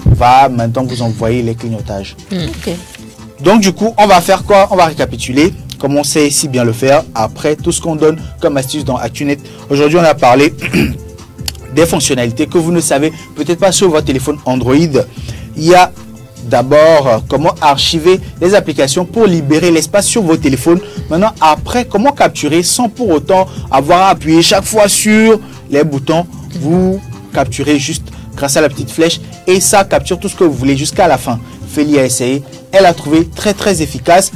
va maintenant vous envoyer les clignotages. Ok. Donc du coup, on va faire quoi? On va récapituler. Comment on sait si bien le faire après tout ce qu'on donne comme astuce dans ActuNet. Aujourd'hui, on a parlé des fonctionnalités que vous ne savez peut-être pas sur votre téléphone Android. Il y a d'abord comment archiver les applications pour libérer l'espace sur vos téléphones. Maintenant, après, comment capturer sans pour autant avoir à appuyer chaque fois sur les boutons. Vous capturez juste grâce à la petite flèche et ça capture tout ce que vous voulez jusqu'à la fin. Félie a essayé, elle a trouvé très efficace.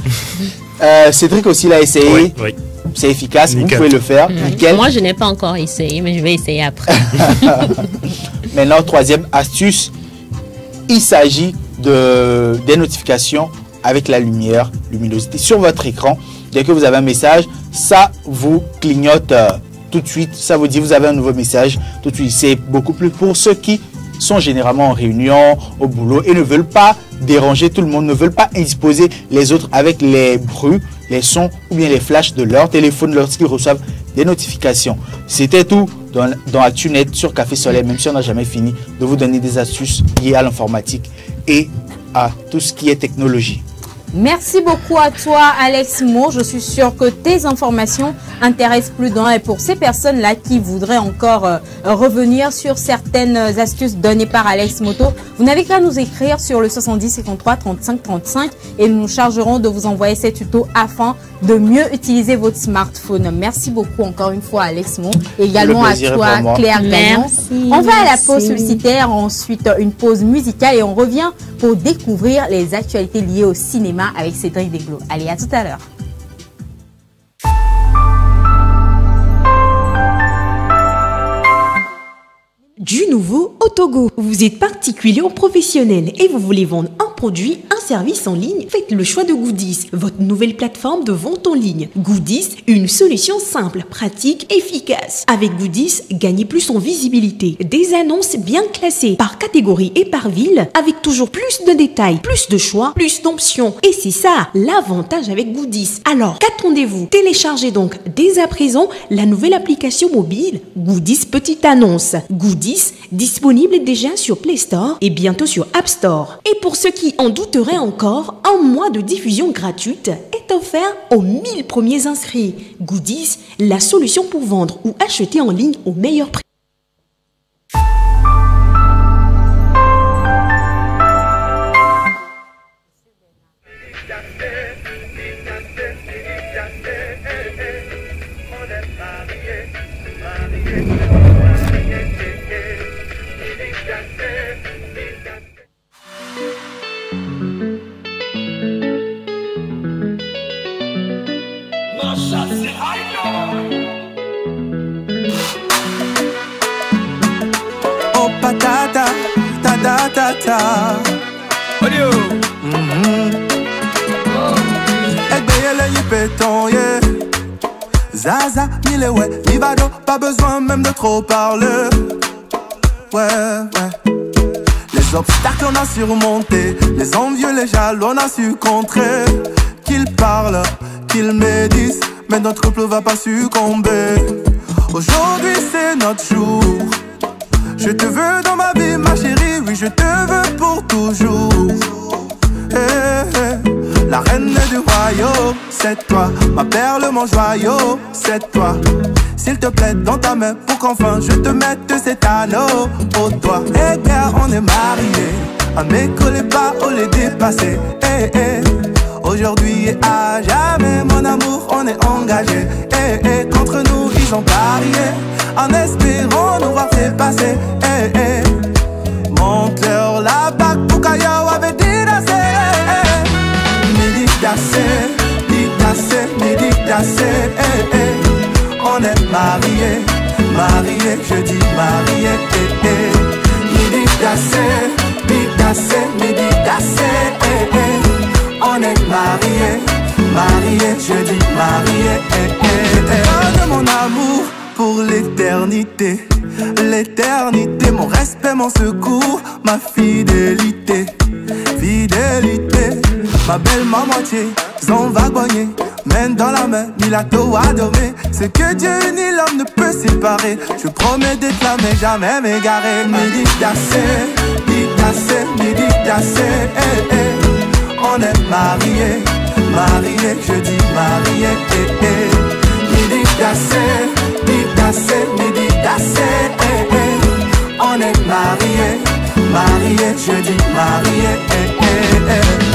Cédric aussi l'a essayé. Oui, oui. C'est efficace, Nickel. Vous pouvez le faire. Nickel. Moi, je n'ai pas encore essayé, mais je vais essayer après. Maintenant, troisième astuce, il s'agit des notifications avec la luminosité sur votre écran. Dès que vous avez un message, ça vous clignote tout de suite. Ça vous dit vous avez un nouveau message tout de suite. C'est beaucoup plus pour ceux qui sont généralement en réunion, au boulot et ne veulent pas déranger tout le monde, ne veulent pas indisposer les autres avec les bruits, les sons ou bien les flashs de leur téléphone lorsqu'ils reçoivent des notifications. C'était tout dans ActuNet sur Café Soleil, même si on n'a jamais fini de vous donner des astuces liées à l'informatique et à tout ce qui est technologie. Merci beaucoup à toi, Alex Mo. Je suis sûre que tes informations intéressent plus d'un. Et pour ces personnes-là qui voudraient encore revenir sur certaines astuces données par Alex Moto, vous n'avez qu'à nous écrire sur le 70 53 35 35 et nous nous chargerons de vous envoyer ces tutos afin de mieux utiliser votre smartphone. Merci beaucoup encore une fois, Alex Mo. Et également à toi, Claire Gagnon. On va à la pause publicitaire, ensuite une pause musicale et on revient pour découvrir les actualités liées au cinéma avec Cédric Deglo. Allez, à tout à l'heure. Du nouveau au Togo. Vous êtes particulier ou professionnel et vous voulez vendre un produit, un service en ligne? Faites le choix de Goodies, votre nouvelle plateforme de vente en ligne. Goodies, une solution simple, pratique, efficace. Avec Goodies, gagnez plus en visibilité. Des annonces bien classées par catégorie et par ville, avec toujours plus de détails, plus de choix, plus d'options. Et c'est ça, l'avantage avec Goodies. Alors, qu'attendez-vous? Téléchargez donc dès à présent la nouvelle application mobile Goodies Petite Annonce. Goodies, disponible déjà sur Play Store et bientôt sur App Store. Et pour ceux qui en douteraient encore, un mois de diffusion gratuite est offert aux 1000 premiers inscrits. Goodies, la solution pour vendre ou acheter en ligne au meilleur prix. Oh patata, ta ta ta ta. Audio. Egbeyele yipeton yeah. Zaza, mille ouais, Livado, pas besoin même de trop parler. Ouais, ouais. Les obstacles on a surmonté, les envieux, les jaloux on a su contrer. Qu'ils parlent, qu'ils médisent, mais notre couple va pas succomber. Aujourd'hui c'est notre jour. Je te veux dans ma vie ma chérie, oui je te veux pour toujours. Hey, hey. La reine du royaume, c'est toi. Ma perle, mon joyau, c'est toi. S'il te plaît, dans ta main, pour qu'enfin je te mette cet anneau au doigt. Eh bien, on est mariés, à m'écoller pas, on les dépasser. Eh, eh. Aujourd'hui et à jamais, mon amour, on est engagé. Eh, eh. Contre nous, ils ont parié, en espérant nous voir fait passer. Eh, eh. Montre-leur la bague, Bukayo avait dit d'assez. Méditassé, eh, eh. On est mariés, mariés, je dis mariés, eh, eh. Méditassé, eh, eh. On est mariés, mariés, je dis mariés, eh, eh, eh. De mon amour pour l'éternité, l'éternité, mon respect, mon secours, ma fidélité, fidélité. Ma belle moitié, son vagonnier, main dans la main, Milato Adoré. Ce que Dieu unit, l'homme ne peut séparer. Je promets d'être là, mais jamais m'égarer. Méditassé, méditassé, eh, eh. On est mariés, marié, je dis marié, midi cassé, midi cassé, on est marié, marié, je dis marié,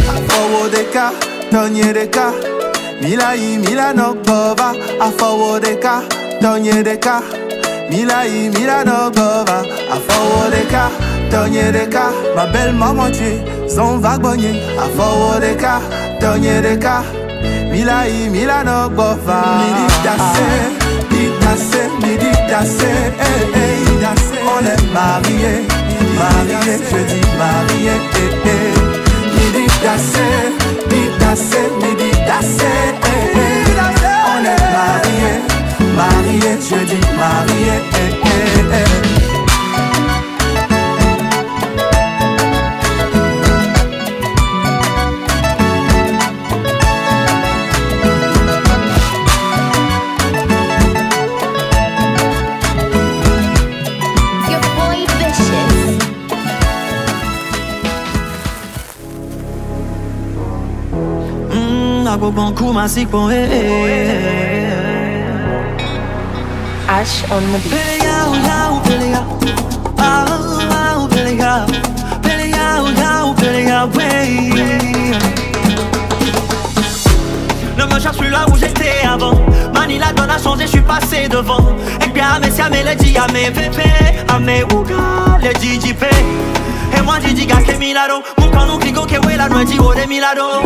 Afawo deka, tonye deka, milai milano gova, afawo deka, tonye deka, milai milano gova, afawo deka, tonye deka, ma belle maman tu son vagabonnier, afawo deka, tonye deka, milai milano gova, midi cassé, midi cassé, on est marié, marié, je dis marié, midi cassé, midi cassé, on est marié, marié, je dis marié, Go banku masik bon Ash on the beat. Ne me cherche plus là où j'étais avant. Mani la donne a changé, je suis passé devant. Et bien mais si à mes lady, à mes VP, à mes ouga, les DJP. Et moi Didi ga ke milado, mon canon qui go ke we la noix di o de milado.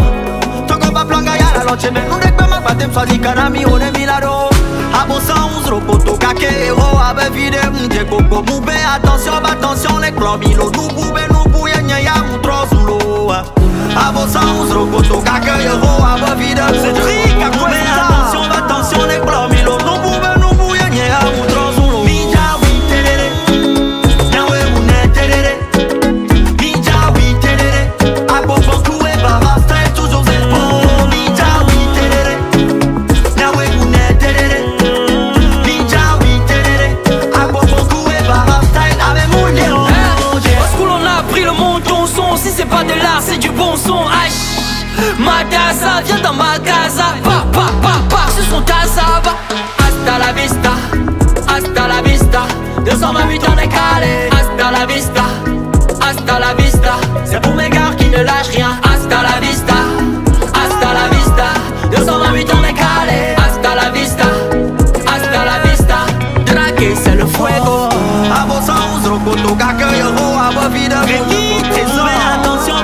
Toko pa planga ya la loche men nou dek be mak batem sa di kanami o de milado. A bon sang on se rokoto kake hero abe vide mje koko moube. Attention les clubs ilo nou boube nou bouye nye ya moutro zulo. A bon sang on se rokoto kake hero abe vide c'est trick à moube. Attention les clubs ilo nou boube nou bouye nye ya moutro zulo. Mija wi terere, nyawe mune terere. Mija wi terere, a bon banku e barasta e toujours zero. Si c'est pas de l'art, c'est du bon son. H. Madassa, viens dans ma casa. Pa, ce son casa va. Hasta la vista, 228 ans décalé. Hasta la vista, c'est pour mes gars qui ne lâchent rien. Hasta la vista, 228 ans décalé. Hasta la vista, draguer c'est le fuego. Abo sans rokoto kake yoro abo vida.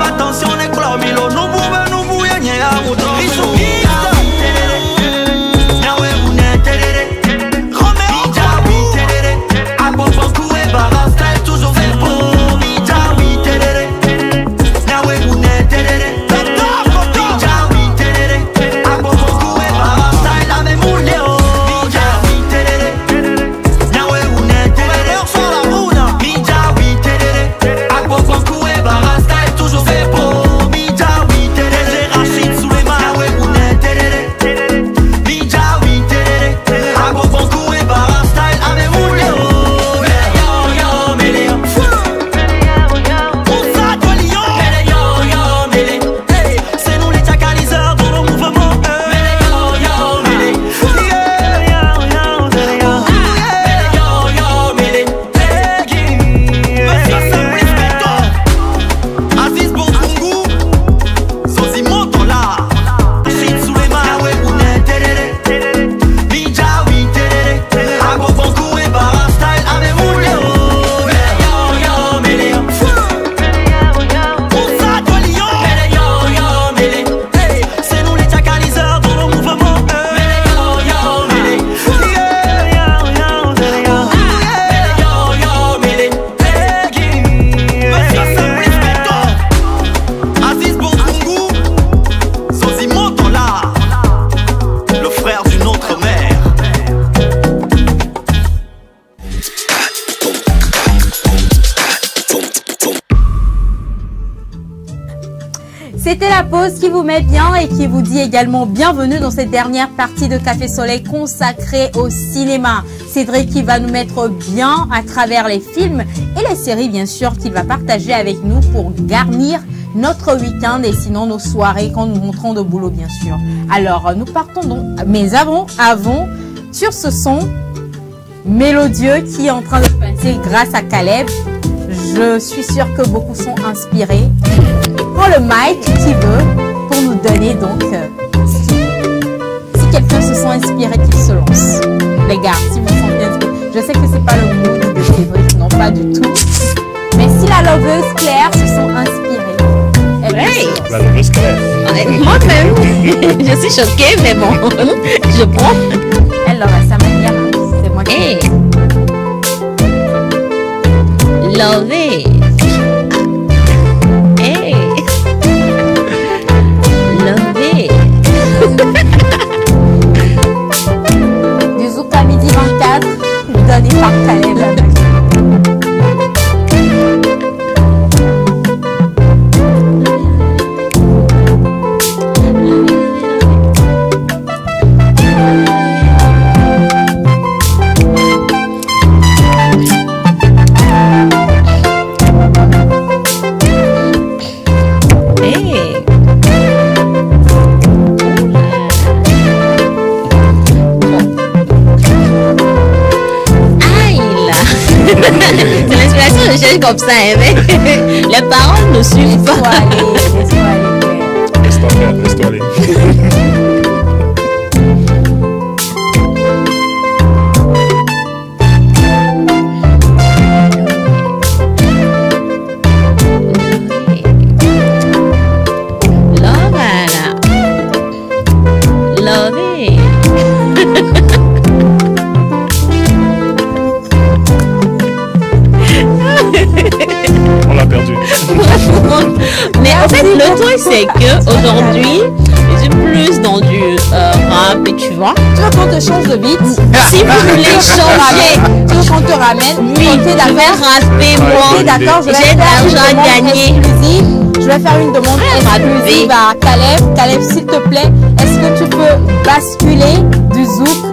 Attention les clubs ilo nou bouye nye ya moutro. Nyawe mune terere, Mija wi terere, abo banku e barasta e toujours zero. Mija wi terere, nyawe mune terere. Mija wi terere, abo banku e barasta e la me moule. Mija wi terere, nyawe mune terere. Mija wi terere, abo banku e barasta e toujours zero. C'était la pause qui vous met bien et qui vous dit également bienvenue dans cette dernière partie de Café Soleil consacrée au cinéma. Cédric qui va nous mettre bien à travers les films et les séries bien sûr qu'il va partager avec nous pour garnir notre week-end et sinon nos soirées quand nous rentrons de boulot, bien sûr. Alors, nous partons donc, mais avant sur ce son mélodieux qui est en train de passer grâce à Caleb. Je suis sûre que beaucoup sont inspirés. Prends le mic qui veut pour nous donner donc si quelqu'un se sent inspiré, qu'il se lance. Les gars, si vous sentez inspiré, je sais que c'est pas le mood de Cédric, non pas du tout. Mais si la loveuse Claire se sent inspirée, elle peut La loveuse Claire. Moi-même, je suis choquée, mais bon, je prends. elle aura sa manière, hein. C'est moi qui... Hey. Love it. Hey. Love it. Du Zouk à midi 24, donné par Caleb. C'est l'inspiration, je cherche comme ça, hein, mais les paroles ne suivent pas. Laisse-toi faire, laisse-toi aller. Love it. On l'a perdu. Mais en fait, le truc, c'est que aujourd'hui, je suis plus dans du rap, et tu vois. Tu veux qu'on te change de beat? Si vous voulez changer, Tu veux qu'on te ramène? oui, Ok, je vais d'accord. rapper moi. Ok, d'accord, je vais J'ai de faire une l'argent à demande gagner. exclusive. Je vais faire une demande exclusive à Caleb. Caleb, s'il te plaît, est-ce que tu peux basculer du zouk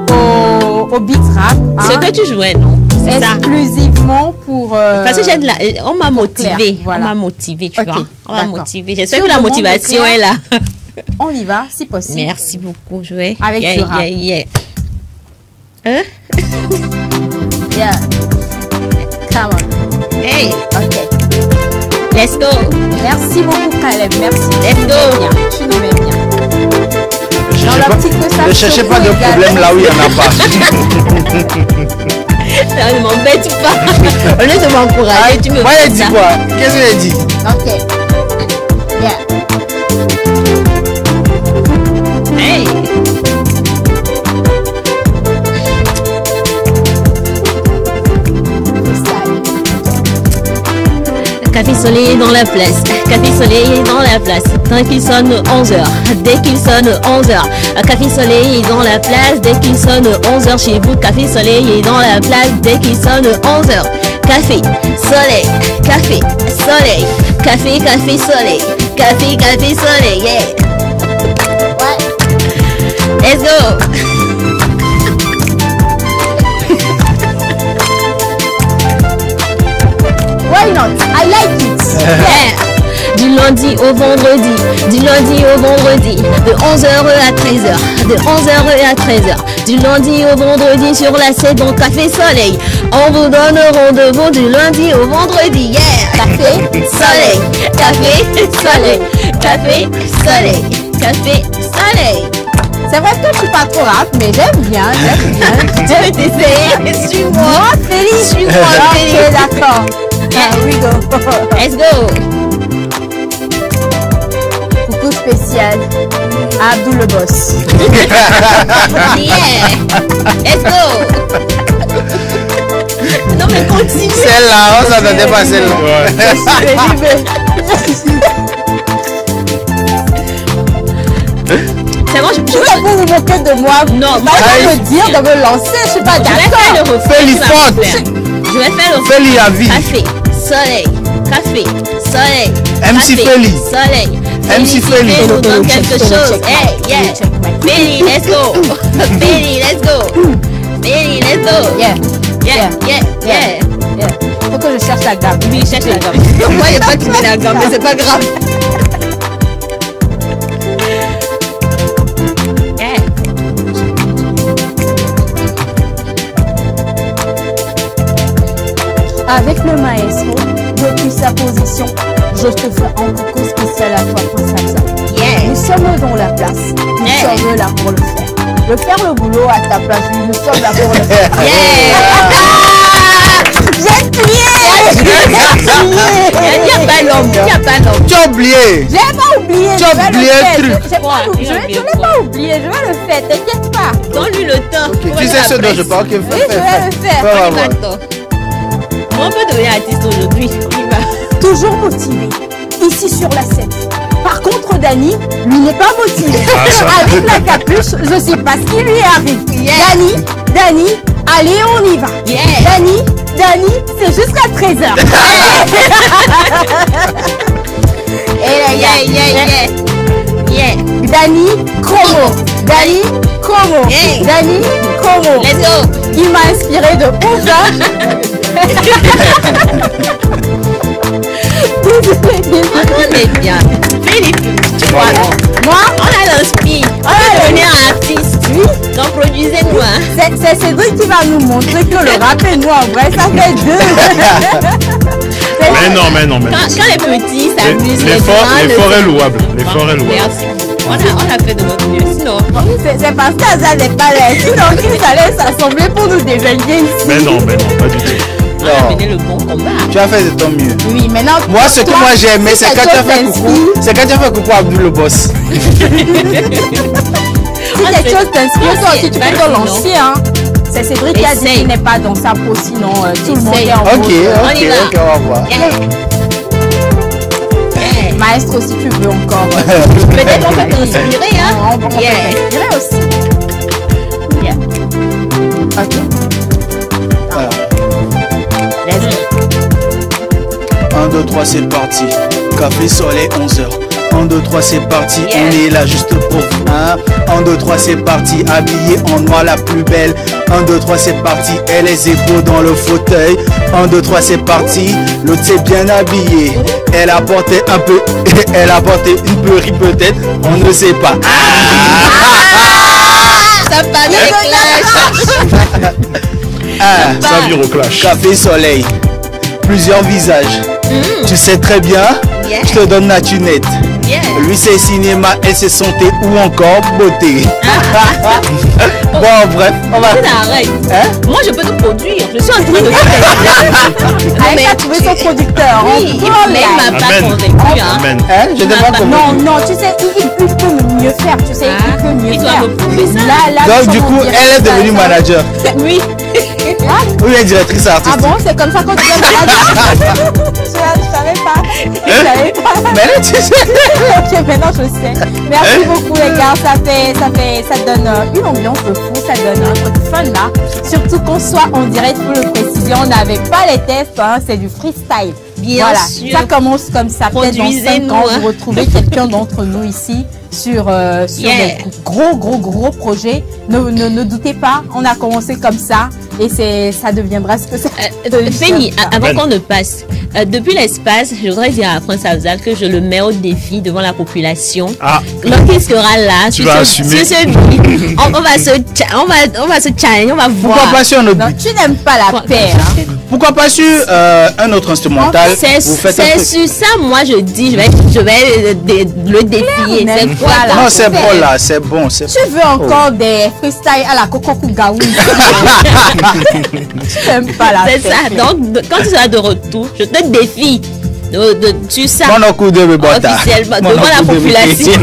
au beat rap, hein? Ce que tu jouais, non? C'est ça. Exclusivement pour... Parce que on m'a motivé. Claire, voilà. On m'a motivé, tu Ok, vois. On m'a d'accord. motivé. J'espère Sur que la demande de motivation Claire, est là. On y va, si possible. Merci beaucoup, Jouet. Avec du rap. Yeah. Yeah. Come on. Hey, Ok. let's go. Merci beaucoup, Caleb. Merci. Let's go. Tu nous mets bien. Dans Ne l'optique que ça ne cherchez secoue pas de également. problème là où il n'y en a pas. Ça ne m'embête pas. Au lieu de m'encourager, tu me Moi, fais il dit ça. quoi? Qu'est-ce qu'il a dit? Ok. Yeah. Hey. Café soleil dans la place, café soleil dans la place, dès qu'il sonne 11h, dès qu'il sonne 11h, café soleil dans la place, dès qu'il sonne 11h chez vous, café soleil dans la place, dès qu'il sonne 11h, café, soleil, café, soleil, café, café, soleil, café, café, soleil, yeah. Let's go. Why not? I like it. Yeah. Du lundi au vendredi, du lundi au vendredi, de 11h à 13h, de 11h à 13h, du lundi au vendredi sur la scène dans Café Soleil. On vous donne rendez-vous du lundi au vendredi, yeah! Café Soleil, Café Soleil, Café Soleil, Café Soleil. C'est vrai que je suis pas trop rap, mais j'aime bien. Je vais t'essayer, suis-moi, Félix. suis-moi, Félix. Ok, d'accord. Yeah. We go. Let's go! Coucou spécial à Abdou le boss. Yeah! Let's go! Non mais continue! Celle-là, on s'attendait pas à celle-là. C'est bon, Je vais vous moquer de moi. Non, Bah, me dire de me lancer, je suis pas Je vais faire d'accord. le refrain. Fais-lui tu vas forte. me faire. Je vais faire le refrain. Fais-lui à vie. Café, soleil, café, soleil. MC café, Feli. Soleil. MC Feli. Nous donne quelque chose. Hey, yeah. Feli, let's go. Feli, let's go. Feli, let's go. Yeah. Yeah, yeah, yeah. Yeah. Faut que je cherche la gamme. Oui, cherche la gamme. Moi, il n'y a pas trouvé la gamme, mais c'est pas grave. Avec le maestro, depuis sa position, je te fais un coucou spécial à toi, Prince Hamza. Nous sommes dans la place, nous sommes là pour le faire. Je vais faire le boulot à ta place, nous sommes là pour le faire. J'ai plié. Il n'y a pas l'homme. Tu as oublié. Je l'ai pas oublié. Tu as oublié un truc. Je l'ai pas oublié, je vais le faire, t'inquiète pas. Donne-lui le temps. Tu sais ce dont je parle. Oui, je vais le faire. On peut devenir artiste aujourd'hui. Toujours motivé, ici sur la scène. Par contre, Dani, lui n'est pas motivé. Avec la capuche, je sais pas ce qui lui arrive. Dani, allez, on y va. Dani, c'est jusqu'à 13h. Dani, Chromo. Dani, Chromo. Let's go. Il m'a inspiré de ouf. On est bien. Philippe, tu vois, moi, on a l'inspire. On va devenir artiste. Oui. Donc produisez-nous. C'est Cédric qui va nous montrer que le rap et nous en vrai, ça fait deux. Mais non. Quand les petits s'amusent, L'effort est louable. L'effort est louable. Merci. On a fait de notre mieux. Sinon, c'est parce qu'Azal n'est pas là. Sinon, ils allaient s'assembler pour nous dévaluer ici. Mais non, pas du tout. on a mené le bon combat. Tu as fait de ton mieux. Oui, maintenant. Moi, ce que moi j'ai aimé, c'est quand tu as fait coucou. C'est quand tu as fait coucou à Abdul le boss. Si quelque chose t'inspire, toi aussi, tu peux te lancer. Hein. C'est Cédric qui a dit qu'il n'est pas dans sa peau, sinon tout le monde est en Ok, on va voir. Maestro, si tu veux encore. Peut-être on peut t'inspirer, hein. On peut t'inspirer aussi. Ok. Voilà. Let's go. 1, 2, 3, c'est parti. Café soleil 11h. 1, 2, 3, c'est parti. On est là juste pour 1, 2, 3, c'est parti. Habillée en noir la plus belle. 1, 2, 3, c'est parti. Elle est épaules dans le fauteuil. 1, 2, 3, c'est parti. L'autre s'est bien habillée. Elle a porté un peu. Elle a porté une beurrie peut-être. On ne sait pas. Ça part de clash. Ça vire au clash. Café soleil. Plusieurs visages. Tu sais très bien. Je te donne Natunette. Lui c'est cinéma, elle c'est santé ou encore beauté. Bon bref, on va. Arrête. Moi je peux te produire. Je suis en train de faire. Elle a trouvé son producteur. Oui, mais il m'a pas convaincu. Je ne pas Non, non, tu sais, il peut mieux faire. Tu sais, il peut mieux il doit faire. me prouver ça. Donc du coup, elle est devenue manager. Oui. Ou bien directrice artistique. Ah bon, c'est comme ça qu'on devient manager. Je savais pas. Je savais pas. Mais là, tu sais. Ok, maintenant je sais. Merci beaucoup les gars, ça donne une ambiance de fou, ça donne un truc fun là. Surtout qu'on soit en direct, pour le préciser, on n'avait pas les tests, hein, c'est du freestyle. Bien sûr. Ça commence comme ça. Peut-être dans 5 ans, vous retrouvez quelqu'un d'entre nous ici sur des gros projets. Ne doutez pas, on a commencé comme ça et ça deviendra ce que ça Féni, avant qu'on ne passe, depuis l'espace, je voudrais dire à Prince Afzal que je le mets au défi devant la population. Lorsqu'il sera là, tu vas assumer. On va se challenge, on va voir. Pourquoi pas sur un autre Non, tu n'aimes pas la paix. Hein. Pourquoi pas sur un autre instrumental? C'est sur ça, moi je dis, je vais le défier. C'est quoi là? Non, c'est bon là, c'est bon. Tu veux encore des freestyles à la Coco Gaoui? Tu n'aimes pas la paix. C'est ça, donc quand tu seras de retour, je te défie. Tu sais officiellement devant la population.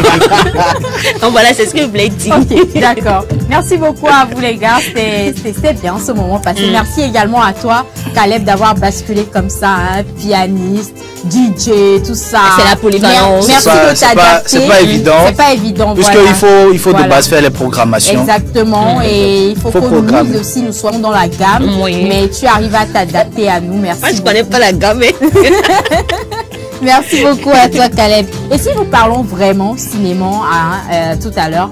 Donc voilà, c'est ce que je voulais dire. Okay, d'accord. Merci beaucoup à vous les gars. C'était bien ce moment passé. Merci également à toi, Caleb, d'avoir basculé comme ça, hein, pianiste, DJ, tout ça. C'est la polyvalence. Merci de t'adapter. C'est pas évident. C'est pas évident. Puisqu'il faut de base faire les programmations. Exactement. Et il faut que nous aussi nous soyons dans la gamme. Mais tu arrives à t'adapter à nous. Merci. Moi, je connais pas la gamme. Merci beaucoup à toi, Caleb. Et si nous parlons vraiment cinéma tout à l'heure,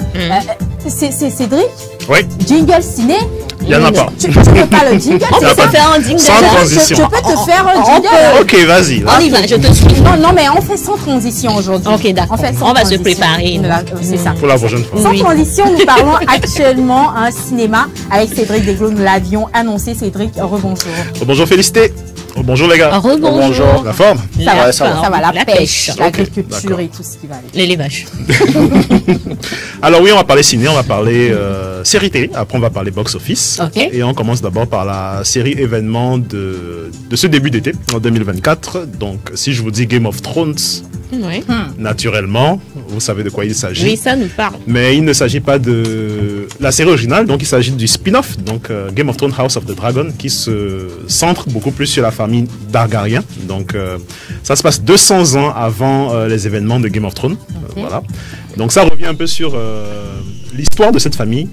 c'est Cédric? Oui. Jingle ciné? Il n'y en a pas. Tu peux pas le jingle? On peut faire un jingle. Sans transition. Je peux te faire un jingle. Ok, vas-y. On y va, je te suis. Non, mais on fait sans transition aujourd'hui. Ok, d'accord. On va se préparer. C'est ça. Pour la prochaine fois. Sans transition, nous parlons actuellement un cinéma avec Cédric Desglos. Nous l'avions annoncé. Cédric, rebonjour. Bonjour, Félicité. Oh, bonjour les gars. Rebonjour. La forme? Ça va, la pêche, Ok, l'agriculture d'accord. et tout ce qui va avec. L'élevage. Alors oui, on va parler ciné, on va parler série télé, après on va parler box-office. Ok. Et on commence d'abord par la série événement de ce début d'été, en 2024. Donc si je vous dis Game of Thrones, Oui. naturellement, vous savez de quoi il s'agit. Oui, ça nous parle. Mais il ne s'agit pas de la série originale, donc il s'agit du spin-off, donc Game of Thrones House of the Dragon, qui se centre beaucoup plus sur la famille Targaryen. Donc ça se passe 200 ans avant les événements de Game of Thrones. Voilà. Donc ça revient un peu sur l'histoire de cette famille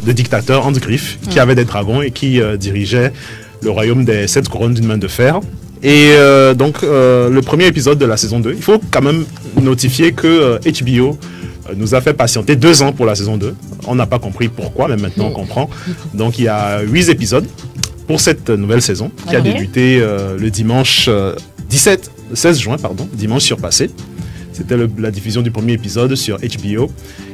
de dictateurs Handgriff qui avaient des dragons et qui dirigeaient le royaume des 7 couronnes d'une main de fer. Et donc le premier épisode de la saison 2, il faut quand même notifier que HBO nous a fait patienter 2 ans pour la saison 2. On n'a pas compris pourquoi, mais maintenant on comprend. Donc il y a 8 épisodes pour cette nouvelle saison qui a débuté le dimanche 16 juin, dimanche surpassé. C'était la diffusion du premier épisode sur HBO.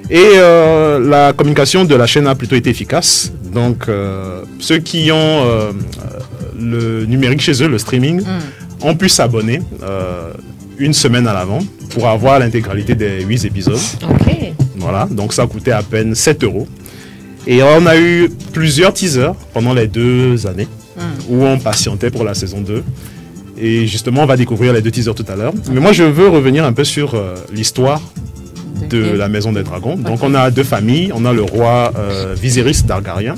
Et la communication de la chaîne a plutôt été efficace. Donc ceux qui ont le numérique chez eux, le streaming, ont pu s'abonner une semaine à l'avant pour avoir l'intégralité des 8 épisodes. Ok. Voilà, donc ça coûtait à peine 7 €. Et on a eu plusieurs teasers pendant les 2 années où on patientait pour la saison 2. Et justement, on va découvrir les 2 teasers tout à l'heure. Mais moi, je veux revenir un peu sur l'histoire de la Maison des Dragons. Donc, on a 2 familles. On a le roi Viserys Targaryen,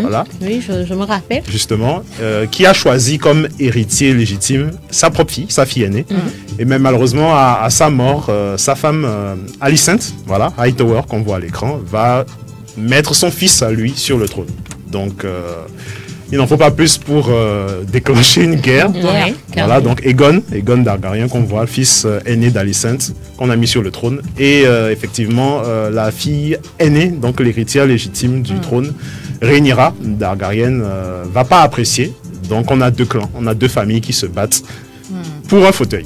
voilà, Oui, je me rappelle. justement, qui a choisi comme héritier légitime sa propre fille, sa fille aînée. Et même malheureusement, à sa mort, sa femme Alicent, voilà, Hightower, qu'on voit à l'écran, va mettre son fils à lui sur le trône. Donc, il n'en faut pas plus pour déclencher une guerre. Ouais, Voilà, donc Aegon Targaryen qu'on voit, le fils aîné d'Alicent, qu'on a mis sur le trône. Et effectivement, la fille aînée, donc l'héritière légitime du trône, Rhaenyra Targaryen, va pas apprécier. Donc on a 2 clans, on a 2 familles qui se battent pour un fauteuil.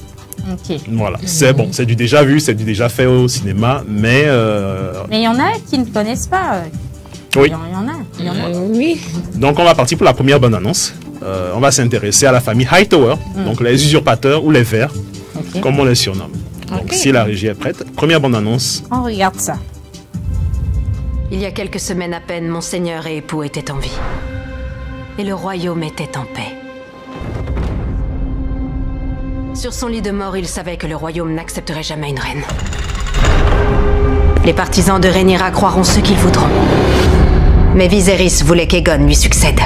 Ok. Voilà, c'est bon, c'est du déjà vu, c'est du déjà fait au cinéma, mais... Mais il y en a qui ne connaissent pas. Oui. Il y en a. Oui. Donc on va partir pour la première bonne annonce. On va s'intéresser à la famille Hightower, donc les usurpateurs ou les vers, comme on les surnomme. Donc si la régie est prête, première bonne annonce. On regarde ça. Il y a quelques semaines à peine, mon seigneur et époux étaient en vie. Et le royaume était en paix. Sur son lit de mort, il savait que le royaume n'accepterait jamais une reine. Les partisans de Rhaenyra croiront ce qu'ils voudront. Mais Viserys voulait qu'Aegon lui succède.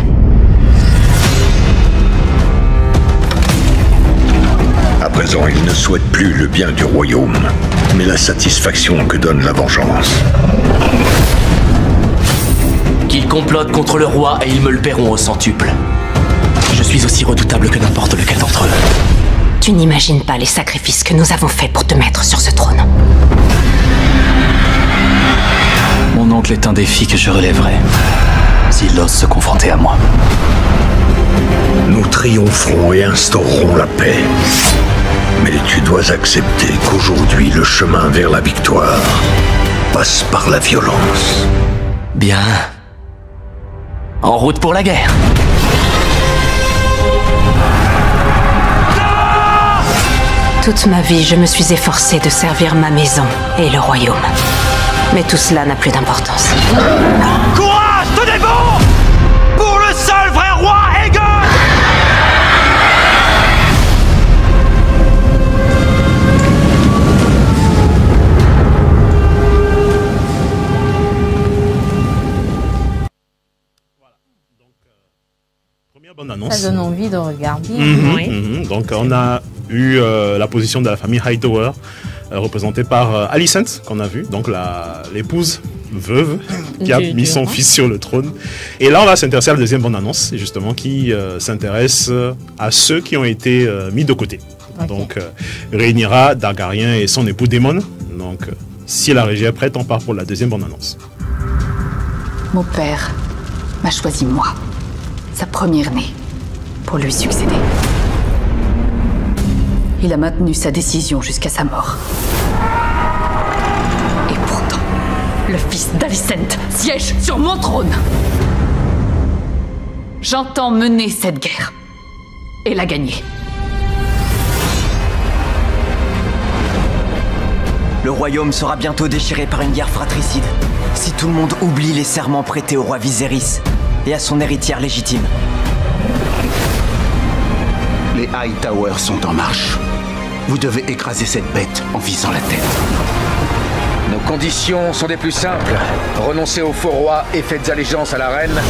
À présent, il ne souhaite plus le bien du royaume, mais la satisfaction que donne la vengeance. Qu'ils complotent contre le roi et ils me le paieront au centuple. Je suis aussi redoutable que n'importe lequel d'entre eux. Tu n'imagines pas les sacrifices que nous avons faits pour te mettre sur ce trône. Mon oncle est un défi que je relèverai, s'il ose se confronter à moi. Nous triompherons et instaurerons la paix. Mais tu dois accepter qu'aujourd'hui, le chemin vers la victoire passe par la violence. Bien. En route pour la guerre. Toute ma vie, je me suis efforcée de servir ma maison et le royaume. Mais tout cela n'a plus d'importance. Courage, tenez bon pour le seul vrai roi Aegon. Première bonne annonce. Ça donne envie de regarder. Donc on a eu la position de la famille Hightower, représentée par Alicent, qu'on a vu, donc l'épouse veuve qui a mis son fils sur le trône. Et là on va s'intéresser à la deuxième bonne annonce, justement, qui s'intéresse à ceux qui ont été mis de côté. Donc Rhaenyra Targaryen et son époux Daemon. Donc si la régie est prête, on part pour la deuxième bonne annonce. Mon père m'a choisi moi, sa première-née, pour lui succéder. Il a maintenu sa décision jusqu'à sa mort. Et pourtant, le fils d'Alicent siège sur mon trône. J'entends mener cette guerre. et la gagner. Le royaume sera bientôt déchiré par une guerre fratricide. Si tout le monde oublie les serments prêtés au roi Viserys et à son héritière légitime. Les Hightowers sont en marche. Vous devez écraser cette bête en visant la tête. Nos conditions sont des plus simples. Renoncez au faux roi et faites allégeance à la reine.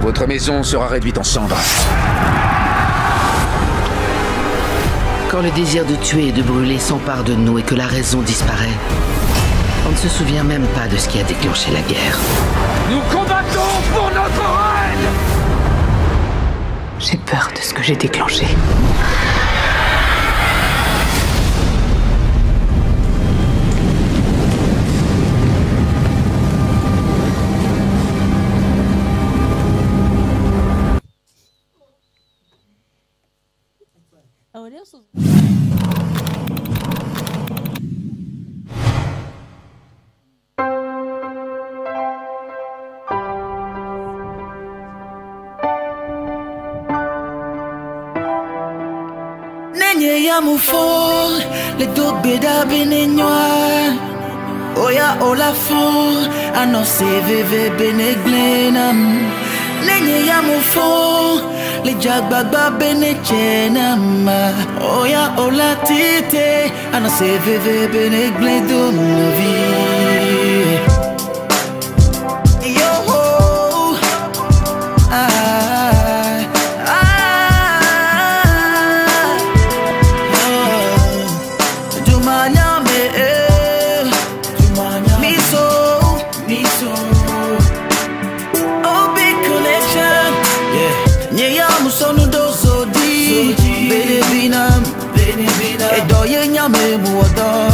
Votre maison sera réduite en cendres. Quand le désir de tuer et de brûler s'empare de nous et que la raison disparaît, on ne se souvient même pas de ce qui a déclenché la guerre. Nous combattons pour notre reine! J'ai peur de ce que j'ai déclenché. Mufo, le do beda benenwa. Oya olafo, ano se veve beneglenam. Nenye ya mufo, le jagbagba benechenam. Oya olatite, ano se veve benegledum novi. Yo ho,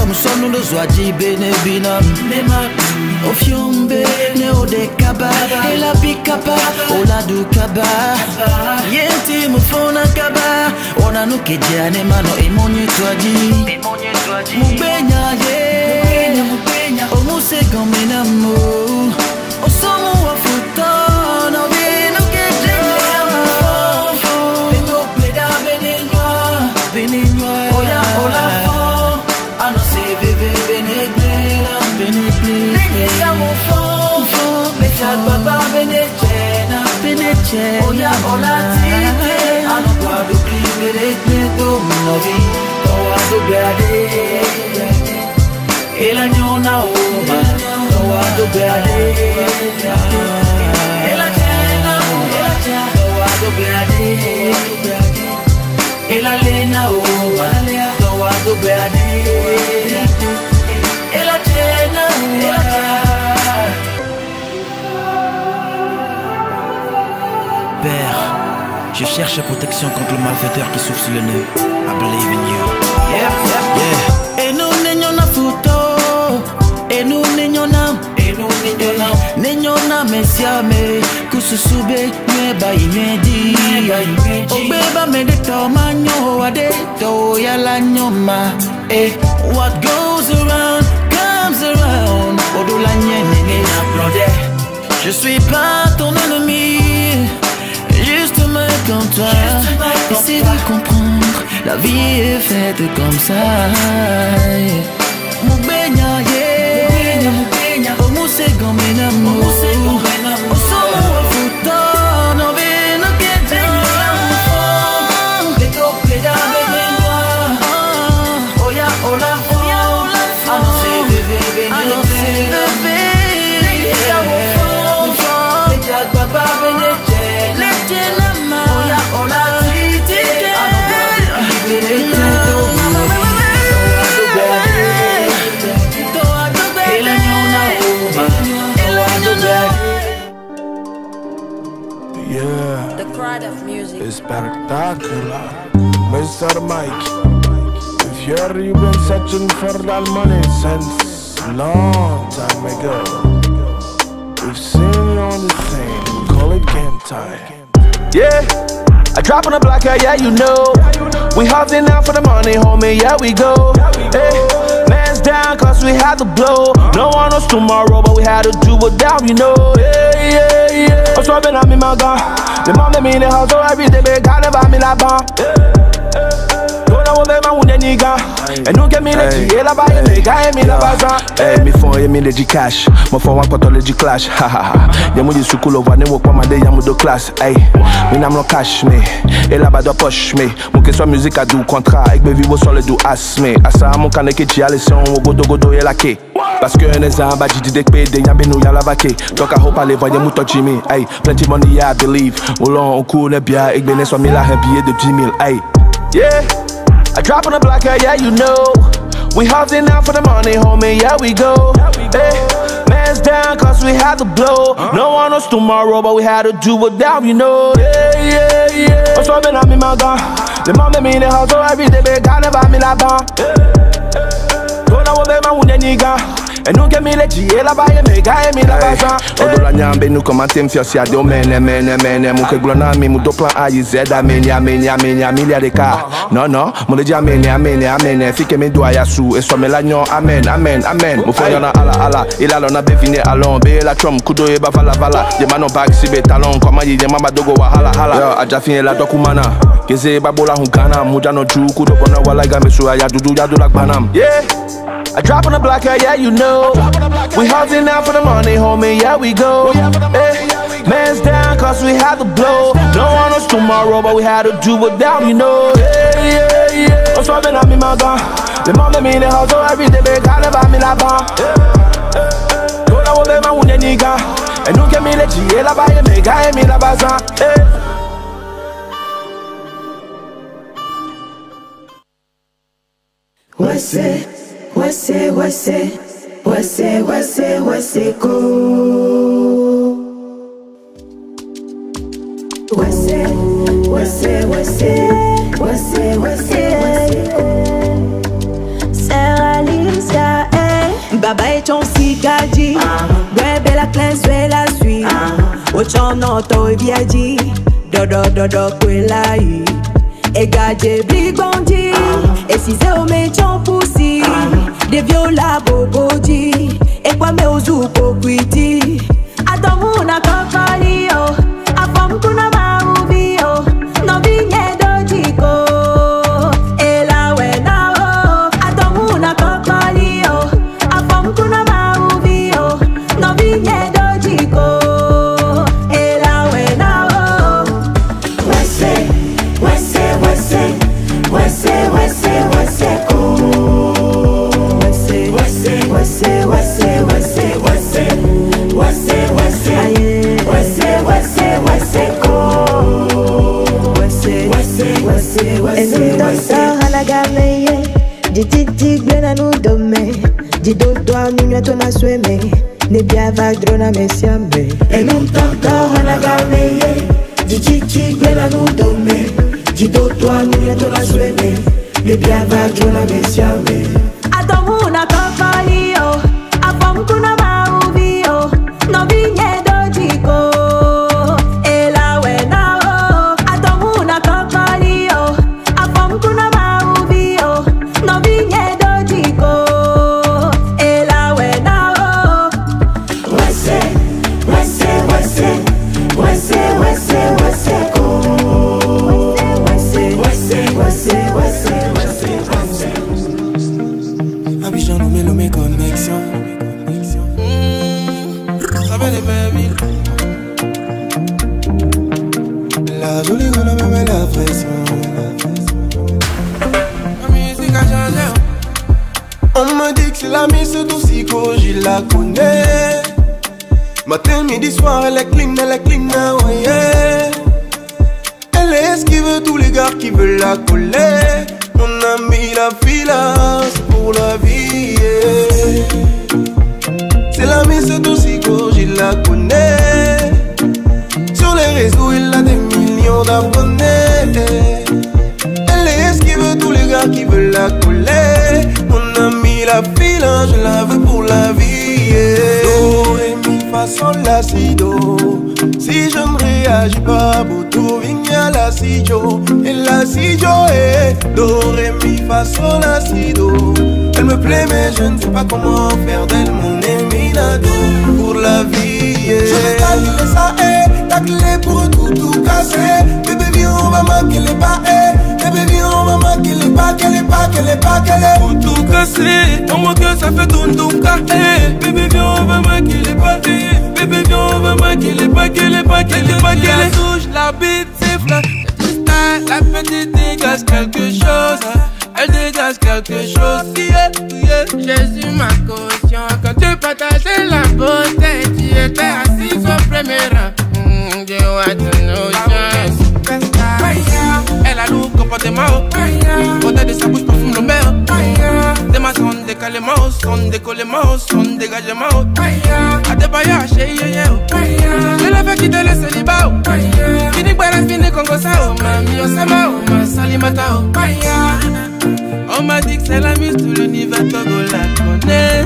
Musonu do zwaji bene binam Ofiombe ne ode kaba Ela bikaba Ola du kaba Yenti mufona kaba Ona nuke jane mano emonye twaji Mubenya ye Omuse gomina mo Osomu wafutona Vino ke jane Beno pleda benenwa Oya ola Oya olatite ano kwado klibere kwedo mnovi Towado beade Ela nyona oma Towado beade Ela chena Towado beade Ela lena oma Towado beade Ela chena Père, je cherche protection contre le malfaiteur qui souffle sur le nez. I believe in you. Yeah. Et nous n'ayons na photo. Et nous n'ayons na. N'ayons messiame. Kususube nyeba imedi. Obeba medeto manyo adeto yala nyoma. Eh, what goes around comes around. Odola nyene n'applaudait. Je suis pas ton ennemi. Comme toi, essaie de comprendre, la vie est faite comme ça. Mubenya ye, omuse gomena mo, osomo wafuto, no be no kete mo. Beto pleda benenwa, oya ola, ano se bebe, ano se bebe. Neya wofo, neja baba beneche, lechena. Yeah, the crowd of music is spectacular. Mr. Mike, if you've been searching for that money since a long time ago. We've seen you on the scene, we call it game time. Yeah, I drop on the block, yeah, you know. We hustling now for the money, homie, yeah, we go. Hey, man's down, cause we had to blow. No one knows tomorrow, but we had to do it down, you know. Yeah, yeah, yeah. So ben ami maga. The mom me in the house, so every day be gonna buy me la ban. Et nous qui mille dit et là-bas et les gars et mille là-bas. Eh, mi font et mille dit cash. Mon fond quand on le dit clash. Y'a mon dit sous couleur va ne moi pas mandé y'a mon de classe. Hey, mi n'am non cash mais et là-bas de poche mais mon que soit musique à doux contrat avec mes vivos sur le doux as mais à ça mon canne qui tient les sons au godo et la quai. Parce que les amba dit des PD y'a benou y'a la vaquer. Donc à hope aller voyer mon Jimmy. Hey, plenty money I believe. Au long on coule bien et ben soit 1000 à billet de 10 000. Hey, yeah. I drop on the block, yeah, you know. We hustling out for the money, homie, yeah, we go. Hey, man's down, cause we had to blow. No one knows tomorrow, but we had to do it now, you know. Yeah, yeah, yeah. What's up, I'm in my gun. The mom me in the house, so every day, they gotta buy me la ban. Don't know what my wound, nigga. Et nous qui mille dit et là-bas et mes gars et mille là-bas. Odo la nyambe nous commenter me faire si à deux mene mon que glona mi mon plan A Z amenia milliard de cas. Non mon dit amenia fi que me doit ya sou et soit me l'agnon amen mon frère y'en a ala il a l'on a béfiné allons be la trom kudo e ba vala ye manon bag si be talon comment y mama dogo wa hala yo aja fin la dokumana keze babola hungana muja no ju kudo bona wala gambe so ya dudu la banam yeah. I drop on the block, yeah, you know. We hustling out for the money, homie, yeah, we go. Hey, man's down, cause we had to blow. No one knows tomorrow, but we had to do it down, you know. Yeah, yeah. I'm swapping on me, my gun. The mom me in the house, so every day, they gotta buy me la ban. Don't know what my wound, nigga. And you get me the G, la buy me, guy, me la bazan. What's it? What's it go? Sarah Lisa, Baba et ton cigadi, bébé la classe, la suite. Au chant non, toi bien dit, dodo, kwelai. Et gadget blig bandit, et si c'est au méchant poussi, des viola bobodi, et quoi me ozu pokwiti. Attends mon akakalio, afam kuna maubio, non vigne dojiko, et la wena o. Attends mon akakalio, afam kuna maubio, non vigne dojiko, et la wena o. Diti glena nous dome, di do toi nous ton a sweme, ne bien va drona mesiambe. Et nous t'entends à la gameye, diti glena nous dome, di do toi nous ton a sweme, ne bien va drona mesiambe. Attends mon akakalio, afam kuna maubio, no vigne dojiko. La jolie gueule me met la pression. La musique a changé. On me dit que c'est la Miss Dosico, je la connais. Matin, midi, soir, elle est clean, oh yeah. Elle esquive tous les gars qui veulent la coller. Mon ami, la fila, c'est pour la vie, yeah. C'est la Miss Dosico, je la connais. Sur les réseaux, elle a des millions d'abonnés. Elle esquive tous les gars qui veulent la coller. Mon ami, la fila, je la veux pour la vie, yeah. Do, ré, mi, fa, sol, la, si, do. Si je ne réagis pas, Boto, vigna, la, si, jo. Et la, si, jo, eh. Do, ré, mi, fa, sol, la, si, do. Elle me plaît mais je ne sais pas comment faire d'elle mon éminado pour la vie. Je regarde les ça, ta clé pour tout casser. Bébé viens on va manquer les pas, bébé viens on va manquer les pas, pour tout casser. Dans mon cœur ça fait tout casser. Bébé viens on va manquer les pas, bébé viens on va manquer les pas, la touche, la bite siffle. La petite dégage quelque chose, elle dégage quelque chose. Jésus ma caution, quand tu partageais la beauté, tu étais assis au premier rang. You want to know elle a lourd comportement, côté de sa bouche parfume le mer. Des maçons décalément, son décollement, son dégagement. A des bailleurs chez Yéyé, je l'avais quitté le célibat. Fini par la fini Congo Sao, mami Osama, ma salimata. On m'a dit que c'est la mise, tout l'univers Togo la connaît.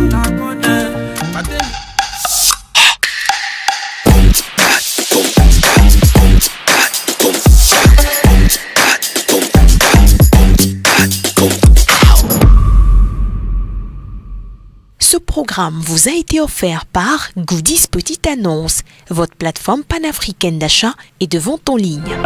Ce programme vous a été offert par Goodies Petite Annonce, votre plateforme panafricaine d'achat et de vente en ligne.